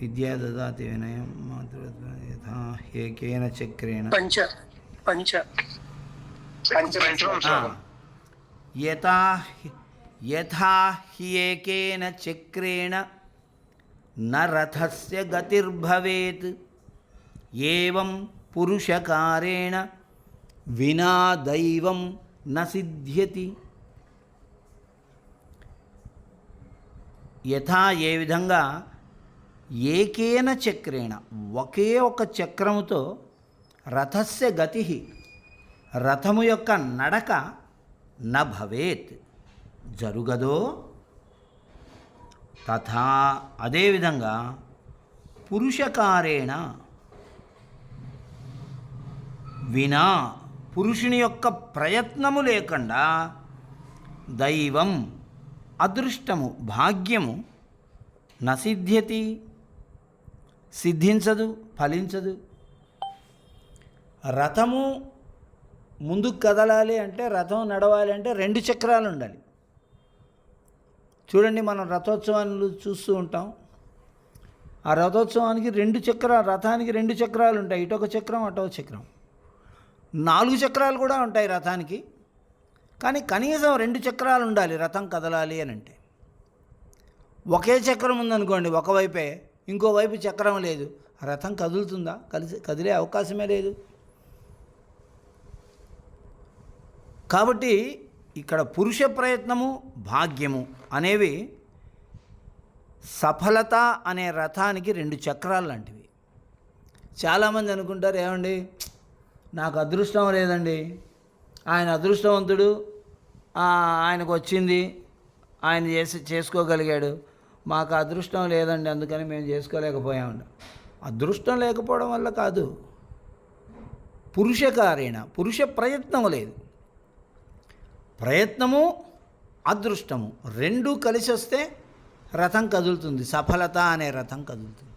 విద్యా దదాతి వినయం యథా ఏకేన చక్రేణ యథా హి ఏకేన చక్రేణ న రథస్య గతిర్భవేత్ ఏవం పురుషకారేణ వినా దైవం న సిద్ధ్యతి. యథా ఏ విధంగా ఏకేన చక్రేణ ఒకే ఒక చక్రముతో రథస్య గతి రథము యొక్క నడక న భవేత్ జరుగదో తథా అదేవిధంగా పురుషకారేణ వినా పురుషుని యొక్క ప్రయత్నము లేకుండా దైవం అదృష్టము భాగ్యము నసిద్ధ్యతి సిద్ధించదు ఫలించదు. రథము ముందుకు కదలాలి అంటే, రథం నడవాలి అంటే 2 చక్రాలు ఉండాలి. చూడండి, మనం రథోత్సవాలు చూస్తూ ఉంటాం. ఆ రథోత్సవానికి రథానికి 2 చక్రాలు ఉంటాయి. ఇటొక చక్రం అటొక చక్రం. 4 చక్రాలు కూడా ఉంటాయి రథానికి. కానీ కనీసం 2 చక్రాలు ఉండాలి రథం కదలాలి అని అంటే. ఒకే చక్రం ఉందనుకోండి ఒకవైపే, ఇంకోవైపు చక్రం లేదు, రథం కదులుతుందా? కదిలే అవకాశమే లేదు. కాబట్టి ఇక్కడ పురుష ప్రయత్నము భాగ్యము అనేవి సఫలత అనే రథానికి 2 చక్రాలు లాంటివి. చాలామంది అనుకుంటారు, ఏమండి నాకు అదృష్టం లేదండి, ఆయన అదృష్టవంతుడు, ఆయనకు వచ్చింది, ఆయన చేసుకోగలిగాడు, మాకు అదృష్టం లేదండి అందుకని మేము చేసుకోలేకపోయామండి. అదృష్టం లేకపోవడం వల్ల కాదు, పురుషకారేణ పురుష ప్రయత్నం లేదు. ప్రయత్నము అదృష్టము 2 కలిసి వస్తే రథం కదులుతుంది, సఫలత అనే రథం కదులుతుంది.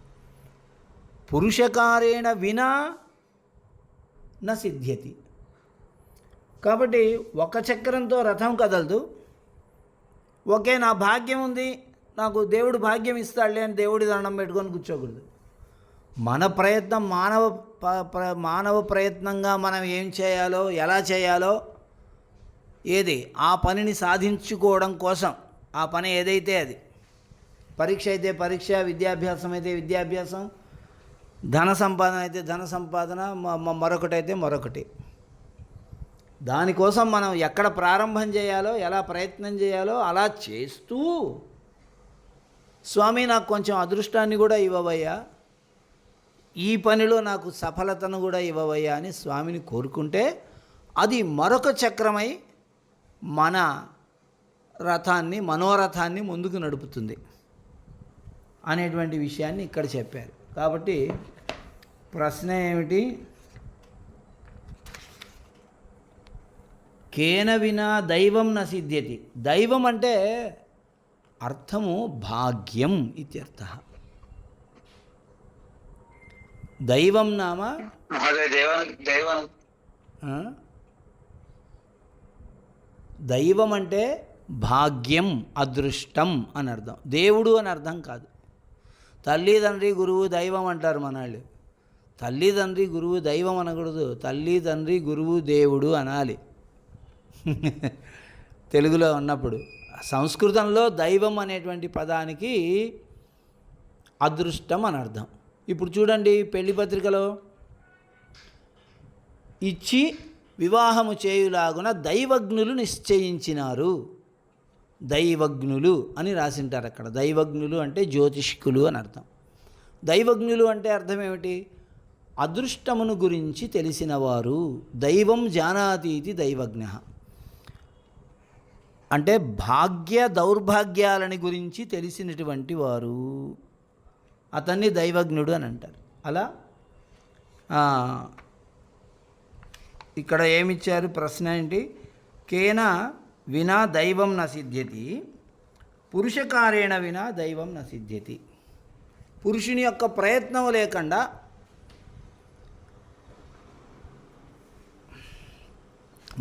పురుషకారేణ వినా న సిద్ధ్యతి. కాబట్టి ఒక చక్రంతో రథం కదలదు. ఓకే, నా భాగ్యం ఉంది, నాకు దేవుడు భాగ్యం ఇస్తాడులే అని దేవుడి దండం పెట్టుకొని కూర్చోకూడదు. మన ప్రయత్నం మానవ ప్రయత్నంగా మనం ఏం చేయాలో, ఎలా చేయాలో, ఏది ఆ పనిని సాధించుకోవడం కోసం, ఆ పని ఏదైతే అది, పరీక్ష అయితే పరీక్ష, విద్యాభ్యాసం అయితే విద్యాభ్యాసం, ధన సంపాదన అయితే ధన సంపాదన, మరొకటైతే మరొకటి. దానికోసం మనం ఎక్కడ ప్రారంభం చేయాలో, ఎలా ప్రయత్నం చేయాలో అలా చేస్తూ, స్వామి నాకు కొంచెం అదృష్టాన్ని కూడా ఇవ్వవయ్యా, ఈ పనిలో నాకు సఫలతను కూడా ఇవ్వవయ్యా అని స్వామిని కోరుకుంటే అది మరొక చక్రమై మన రథాన్ని, మనోరథాన్ని ముందుకు నడుపుతుంది అనేటువంటి విషయాన్ని ఇక్కడ చెప్పారు. కాబట్టి ప్రశ్న ఏమిటి? కేన వినా దైవం న సిద్ధ్యతి. దైవం అంటే అర్థము భాగ్యం ఇత్యర్థః. దైవం నామ దైవం అంటే భాగ్యం, అదృష్టం అని అర్థం, దేవుడు అని అర్థం కాదు. తల్లి తండ్రి గురువు దైవం అంటారు మనాళ్ళు. తల్లి తండ్రి గురువు దైవం అనకూడదు, తల్లి తండ్రి గురువు దేవుడు అనాలి తెలుగులో ఉన్నప్పుడు. సంస్కృతంలో దైవం అనేటువంటి పదానికి అదృష్టం అని అర్థం. ఇప్పుడు చూడండి, పెళ్లి పత్రికలో ఇచ్చి వివాహము చేయులాగున దైవజ్ఞులు నిశ్చయించినారు. దైవజ్ఞులు అని రాసింటారు అక్కడ. దైవజ్ఞులు అంటే జ్యోతిష్కులు అని అర్థం. దైవజ్ఞులు అంటే అర్థం ఏమిటి? అదృష్టమును గురించి తెలిసినవారు. దైవం జానాతీతి దైవజ్ఞ అంటే భాగ్య దౌర్భాగ్యాలని గురించి తెలిసినటువంటి వారు, అతన్ని దైవజ్ఞుడు అని అంటారు. అలా ఇక్కడ ఏమిచ్చారు? ప్రశ్న ఏంటి? కేన వినా దైవం న సిద్ధ్యతి, పురుషకారేణ వినా దైవం న సిద్ధ్యతి. పురుషుని యొక్క ప్రయత్నం లేకుండా,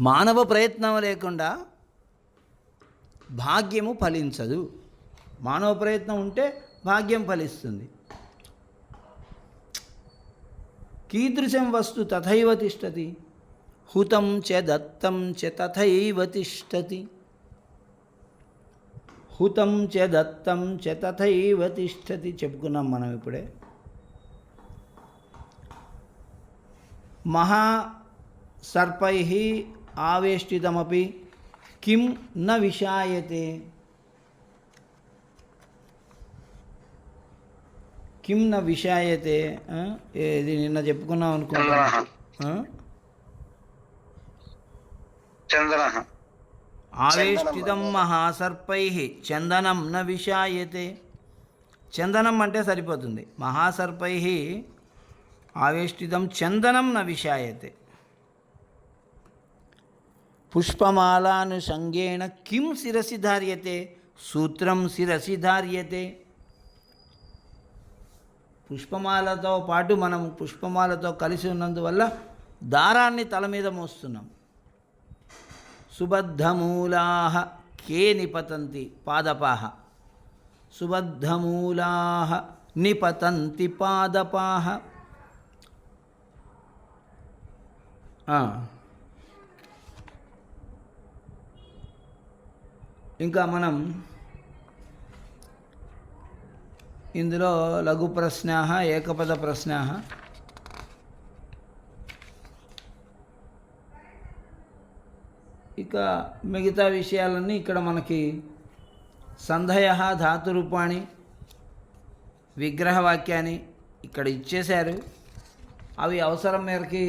మానవ ప్రయత్నం లేకుండా భాగ్యము ఫలించదు. మానవ ప్రయత్నం ఉంటే భాగ్యం ఫలిస్తుంది. కీదృశం వస్తు తథైవ తిష్టతి, హుతం చ దత్తం చ తథైవ తిష్టతి. హుతం చ దత్తం చ తథైవ తిష్టతి చెప్పుకున్నాం మనం ఇప్పుడే. మహా సర్పైః ఆవేష్టితమపి కిం న విషాయతే. కిం న విషాయతే, ఇది నిన్న చెప్పుకున్నాం అనుకుంటా. చందనః ఆవేష్టితం మహాసర్పై చందనం న విషాయతే. చందనం అంటే సరిపోతుంది. మహాసర్పై ఆవేష్టితం చందనం న విషాయతే. పుష్పమాలానుషంగేణ కిం శిరసి ధార్యతే, సూత్రం శిరసి ధార్యతే. పుష్పమాలతో పాటు మనం పుష్పమాలతో కలిసి ఉన్నందువల్ల దారాన్ని తల మీద మోస్తున్నాం. సుబద్ధమూలా కే నిపతంతి పాదపాహ, సుబద్ధమూలా నిపతంతి పాదపాహ. ఇంకా మనం ఇందులో లఘు ప్రశ్నా ఏకపద ప్రశ్నా ఇక మిగతా విషయాలన్నీ ఇక్కడ మనకి సంధయ ధాతురూపాణి విగ్రహవాక్యాన్ని ఇక్కడ ఇచ్చేశారు. అవి అవసరం మేరకి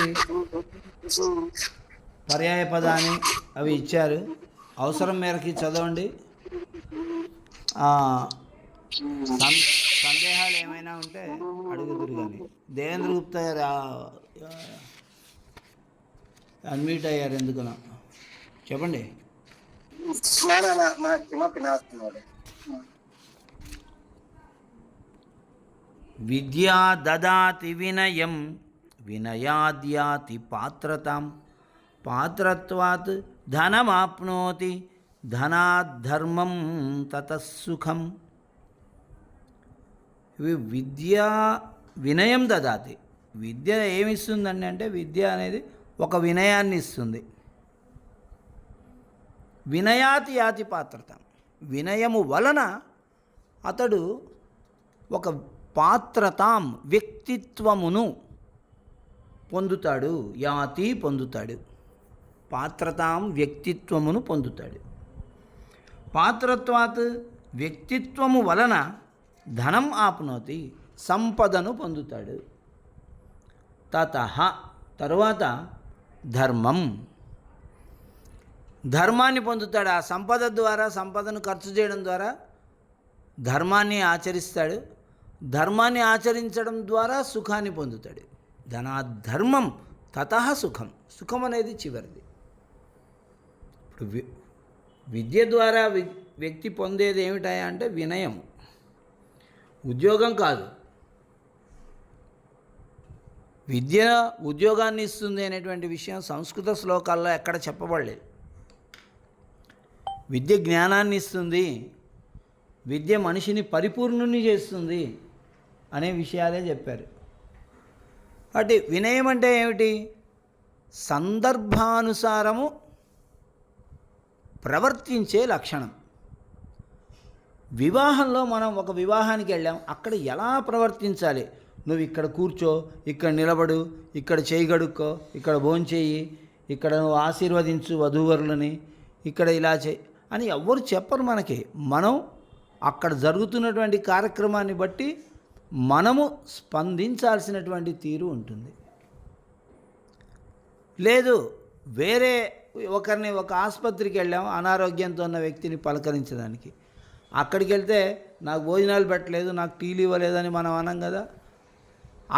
పర్యాయ పదాన్ని అవి ఇచ్చారు. అవసరం మేరకి చదవండి. సందేహాలు ఏమైనా ఉంటే అడుగుతురు. కానీ దేవేంద్ర గుప్తా గారు అన్మ్యూట్ అయ్యారు ఎందుకునా చెప్పండి. విద్యా దదాతి వినయం, వినయాద్యాతి పాత్రతాం, పాత్రత్వాత్ ధనమాప్నోతి, ధనాద్ధర్మం తతసుఖం. విద్యా వినయం దదాతి. విద్య ఏమిస్తుందండి అంటే విద్య అనేది ఒక వినయాన్ని ఇస్తుంది. వినయాతి యాతి పాత్రత. వినయము వలన అతడు ఒక పాత్రతాం వ్యక్తిత్వమును పొందుతాడు. యాతి పొందుతాడు. పాత్రతాం వ్యక్తిత్వమును పొందుతాడు. పాత్రత్వాత్ వ్యక్తిత్వము వలన ధనం ఆప్నోతి సంపదను పొందుతాడు. తతః తరువాత ధర్మం ధర్మాన్ని పొందుతాడు. ఆ సంపద ద్వారా సంపదను ఖర్చు చేయడం ద్వారా ధర్మాన్ని ఆచరిస్తాడు. ధర్మాన్ని ఆచరించడం ద్వారా సుఖాన్ని పొందుతాడు. ధనాధర్మం తతః సుఖం. సుఖం అనేది చివరిది. ఇప్పుడు విద్య ద్వారా వ్యక్తి పొందేది ఏమిటాయా అంటే వినయం. ఉద్యోగం కాదు. విద్య ఉద్యోగాన్ని ఇస్తుంది అనేటువంటి విషయం సంస్కృత శ్లోకాల్లో ఎక్కడ చెప్పబడలేదు. విద్య జ్ఞానాన్ని ఇస్తుంది, విద్య మనిషిని పరిపూర్ణుని చేస్తుంది అనే విషయాలే చెప్పారు. కాబట్టి వినయం అంటే ఏమిటి? సందర్భానుసారము ప్రవర్తించే లక్షణం. వివాహంలో మనం ఒక వివాహానికి వెళ్ళాం, అక్కడ ఎలా ప్రవర్తించాలి? నువ్వు ఇక్కడ కూర్చో, ఇక్కడ నిలబడు, ఇక్కడ చేయి గడుక్కో, ఇక్కడ భోంచేయి, ఇక్కడ నువ్వు ఆశీర్వదించు వధూవరులని, ఇక్కడ ఇలా చేయి అని ఎవ్వరు చెప్పరు మనకి. మనం అక్కడ జరుగుతున్నటువంటి కార్యక్రమాన్ని బట్టి మనము స్పందించాల్సినటువంటి తీరు ఉంటుంది. లేదు, వేరే ఒకరిని ఒక ఆసుపత్రికి వెళ్ళాము అనారోగ్యంతో ఉన్న వ్యక్తిని పలకరించడానికి. అక్కడికి వెళ్తే నాకు భోజనాలు పెట్టలేదు, నాకు టీలు ఇవ్వలేదని మనం అనం కదా.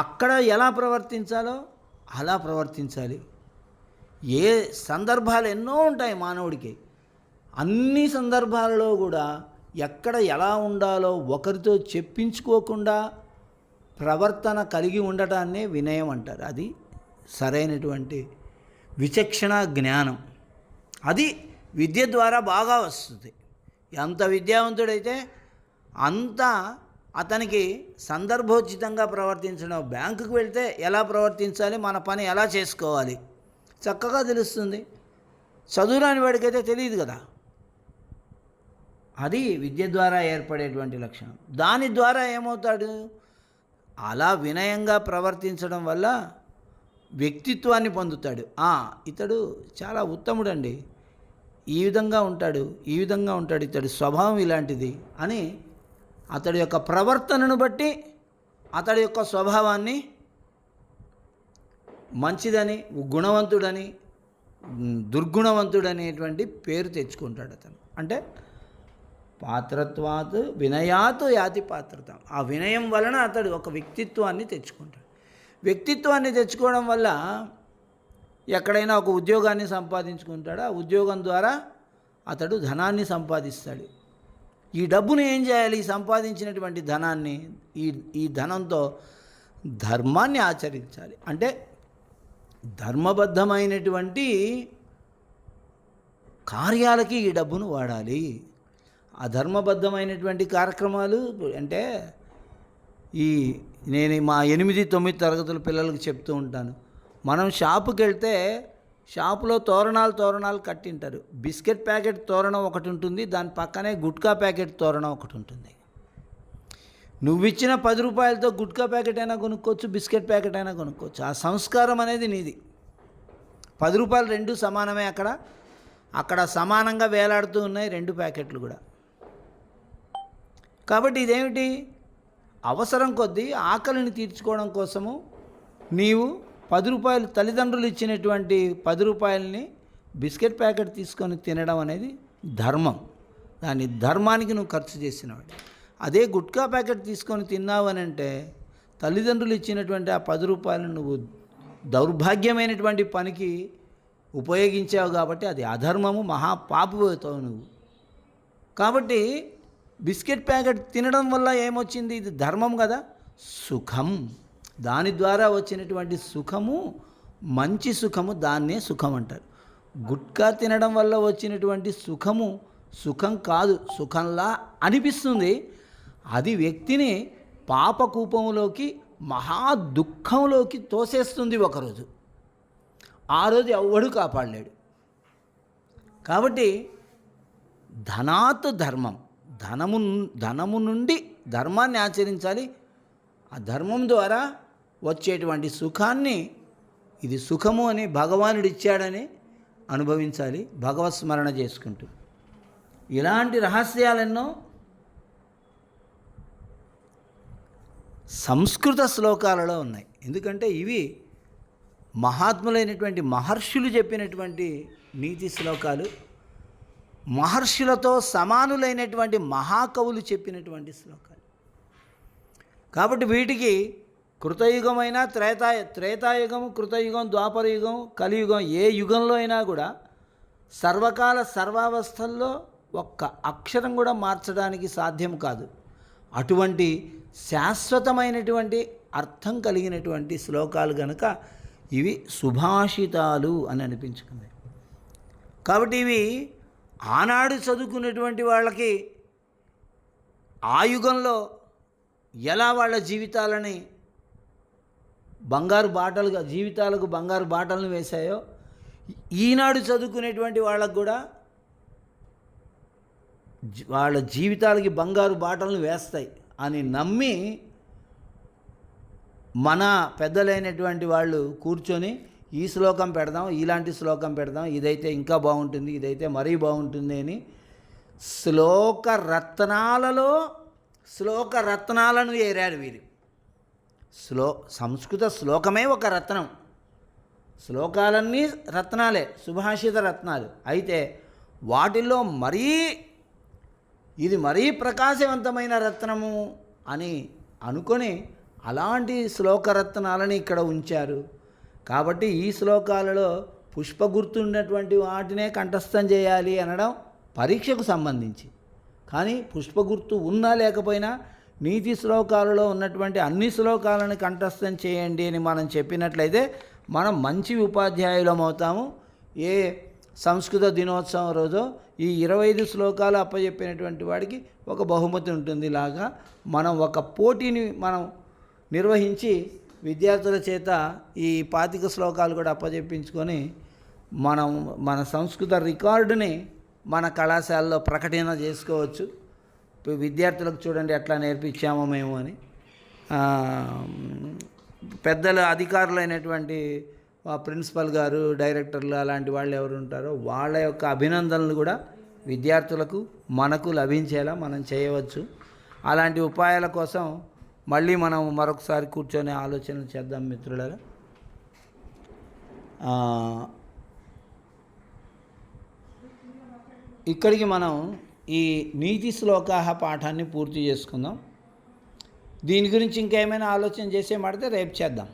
అక్కడ ఎలా ప్రవర్తించాలో అలా ప్రవర్తించాలి. ఏ సందర్భాలు ఎన్నో ఉంటాయి మానవుడికి. అన్ని సందర్భాలలో కూడా ఎక్కడ ఎలా ఉండాలో ఒకరితో చెప్పించుకోకుండా ప్రవర్తన కలిగి ఉండటాన్నే వినయం అంటారు. అది సరైనటువంటి విచక్షణ జ్ఞానం. అది విద్య ద్వారా బాగా వస్తుంది. ఎంత విద్యావంతుడైతే అంత అతనికి సందర్భోచితంగా ప్రవర్తించడం. బ్యాంకుకు వెళ్తే ఎలా ప్రవర్తించాలి, మన పని ఎలా చేసుకోవాలి చక్కగా తెలుస్తుంది. చదువురాని వాడికైతే తెలియదు కదా. అది విద్య ద్వారా ఏర్పడేటువంటి లక్షణం. దాని ద్వారా ఏమవుతాడు? అలా వినయంగా ప్రవర్తించడం వల్ల వ్యక్తిత్వాన్ని పొందుతాడు. ఇతడు చాలా ఉత్తముడండి, ఈ విధంగా ఉంటాడు, ఈ విధంగా ఉంటాడు, ఇతడి స్వభావం ఇలాంటిది అని అతడి యొక్క ప్రవర్తనను బట్టి అతడి యొక్క స్వభావాన్ని మంచిదని, గుణవంతుడని, దుర్గుణవంతుడు అనేటువంటి పేరు తెచ్చుకుంటాడు అతను. అంటే పాత్రత్వాత్ వినయాత్ యాతి పాత్రత. ఆ వినయం వలన అతడు ఒక వ్యక్తిత్వాన్ని తెచ్చుకుంటాడు. వ్యక్తిత్వాన్ని తెచ్చుకోవడం వల్ల ఎక్కడైనా ఒక ఉద్యోగాన్ని సంపాదించుకుంటాడు. ఆ ఉద్యోగం ద్వారా అతడు ధనాన్ని సంపాదిస్తాడు. ఈ డబ్బును ఏం చేయాలి? ఈ సంపాదించినటువంటి ధనాన్ని ఈ ధనంతో ధర్మాన్ని ఆచరించాలి. అంటే ధర్మబద్ధమైనటువంటి కార్యాలకి ఈ డబ్బును వాడాలి. అధర్మబద్ధమైనటువంటి కార్యక్రమాలు అంటే నేను మా 8-9 తరగతుల పిల్లలకు చెప్తూ ఉంటాను. మనం షాపుకి వెళ్తే షాపులో తోరణాలు కట్టింటారు. బిస్కెట్ ప్యాకెట్ తోరణం ఒకటి ఉంటుంది, దాని పక్కనే గుట్కా ప్యాకెట్ తోరణం ఒకటి ఉంటుంది. నువ్వు ఇచ్చిన 10 రూపాయలతో గుట్కా ప్యాకెట్ అయినా కొనుక్కోవచ్చు, బిస్కెట్ ప్యాకెట్ అయినా కొనుక్కోవచ్చు. ఆ సంస్కారం అనేది నీది. 10 రూపాయలు రెండు సమానమే. అక్కడ సమానంగా వేలాడుతూ ఉన్నాయి 2 ప్యాకెట్లు కూడా. కాబట్టి ఇదేమిటి? అవసరం కొద్దీ ఆకలిని తీర్చుకోవడం కోసము నీవు 10 రూపాయలు తల్లిదండ్రులు ఇచ్చినటువంటి 10 రూపాయలని బిస్కెట్ ప్యాకెట్ తీసుకొని తినడం అనేది ధర్మం. దాని ధర్మానికి నువ్వు ఖర్చు చేసినావు. అదే గుట్కా ప్యాకెట్ తీసుకొని తిన్నావు అని అంటే తల్లిదండ్రులు ఇచ్చినటువంటి ఆ 10 రూపాయలను నువ్వు దౌర్భాగ్యమైనటువంటి పనికి ఉపయోగించావు కాబట్టి అది అధర్మము, మహాపాపవుతావు నువ్వు. కాబట్టి బిస్కెట్ ప్యాకెట్ తినడం వల్ల ఏమొచ్చింది? ఇది ధర్మం కదా, సుఖం. దాని ద్వారా వచ్చినటువంటి సుఖము మంచి సుఖము, దాన్నే సుఖం అంటారు. గుట్కా తినడం వల్ల వచ్చినటువంటి సుఖం కాదు, సుఖంలా అనిపిస్తుంది. అది వ్యక్తిని పాపకూపంలోకి, మహా దుఃఖంలోకి తోసేస్తుంది ఒకరోజు. ఆ రోజు ఎవ్వడూ కాపాడలేడు. కాబట్టి ధనాత్ ధర్మం, ధనము నుండి ధర్మాన్ని ఆచరించాలి. ఆ ధర్మం ద్వారా వచ్చేటువంటి సుఖాన్ని, ఇది సుఖము అని భగవానుడు ఇచ్చాడని అనుభవించాలి, భగవత్ స్మరణ చేసుకుంటూ. ఇలాంటి రహస్యాలెన్నో సంస్కృత శ్లోకాలలో ఉన్నాయి. ఎందుకంటే ఇవి మహాత్ములైనటువంటి మహర్షులు చెప్పినటువంటి నీతి శ్లోకాలు, మహర్షులతో సమానులైనటువంటి మహాకవులు చెప్పినటువంటి శ్లోకాలు. కాబట్టి వీటికి కృతయుగమైన త్రేతాయుగము, కృతయుగం, ద్వాపరయుగం, కలియుగం, ఏ యుగంలో అయినా కూడా సర్వకాల సర్వావస్థల్లో ఒక్క అక్షరం కూడా మార్చడానికి సాధ్యం కాదు. అటువంటి శాశ్వతమైనటువంటి అర్థం కలిగినటువంటి శ్లోకాలు కనుక ఇవి సుభాషితాలు అని అనిపించుకున్నాయి. కాబట్టి ఇవి ఆనాడు చదువుకున్నటువంటి వాళ్ళకి ఆ యుగంలో ఎలా వాళ్ళ జీవితాలని జీవితాలకు బంగారు బాటలను వేశాయో, ఈనాడు చదువుకునేటువంటి వాళ్ళకు కూడా వాళ్ళ జీవితాలకి బంగారు బాటలను వేస్తాయి అని నమ్మి మన పెద్దలైనటువంటి వాళ్ళు కూర్చొని ఈ శ్లోకం పెడదాం, ఇలాంటి శ్లోకం పెడదాం, ఇదైతే ఇంకా బాగుంటుంది, ఇదైతే మరీ బాగుంటుంది అని శ్లోక రత్నాలను ఏరారు వీరు. సంస్కృత శ్లోకమే ఒక రత్నం. శ్లోకాలన్నీ రత్నాలే, సుభాషిత రత్నాలు. అయితే వాటిల్లో ఇది మరీ ప్రకాశవంతమైన రత్నము అని అనుకొని అలాంటి శ్లోకరత్నాలని ఇక్కడ ఉంచారు. కాబట్టి ఈ శ్లోకాలలో పుష్ప గుర్తున్నటువంటి వాటినే కంఠస్థం చేయాలి అనడం పరీక్షకు సంబంధించి. కానీ పుష్ప గుర్తు ఉన్నా లేకపోయినా నీతి శ్లోకాలలో ఉన్నటువంటి అన్ని శ్లోకాలను కంఠస్థం చేయండి అని మనం చెప్పినట్లయితే మనం మంచి ఉపాధ్యాయులం అవుతాము. ఏ సంస్కృత దినోత్సవం రోజో ఈ 25 శ్లోకాలు అప్పచెప్పినటువంటి వాడికి ఒక బహుమతి ఉంటుంది. లాగా మనం ఒక పోటీని మనం నిర్వహించి విద్యార్థుల చేత ఈ 25 శ్లోకాలు కూడా అప్పచెప్పించుకొని మన సంస్కృత రికార్డుని మన కళాశాలలో ప్రకటన చేసుకోవచ్చు. విద్యార్థులకు చూడండి ఎట్లా నేర్పించామో మేము అని. పెద్దల అధికారులైనటువంటి ప్రిన్సిపల్ గారు, డైరెక్టర్లు అలాంటి వాళ్ళు ఎవరు ఉంటారో వాళ్ళ యొక్క అభినందనలు కూడా విద్యార్థులకు మనకు లభించేలా మనం చేయవచ్చు. అలాంటి ఉపాయాల కోసం మళ్ళీ మనం మరొకసారి కూర్చొని ఆలోచనలు చేద్దాం మిత్రులారా. ఇక్కడికి మనం ఈ నీతి శ్లోకాహ పాఠాన్ని పూర్తి చేసుకుందాం. దీని గురించి ఇంకా ఏమైనా ఆలోచన చేసే మాడితే రేపు చేద్దాం.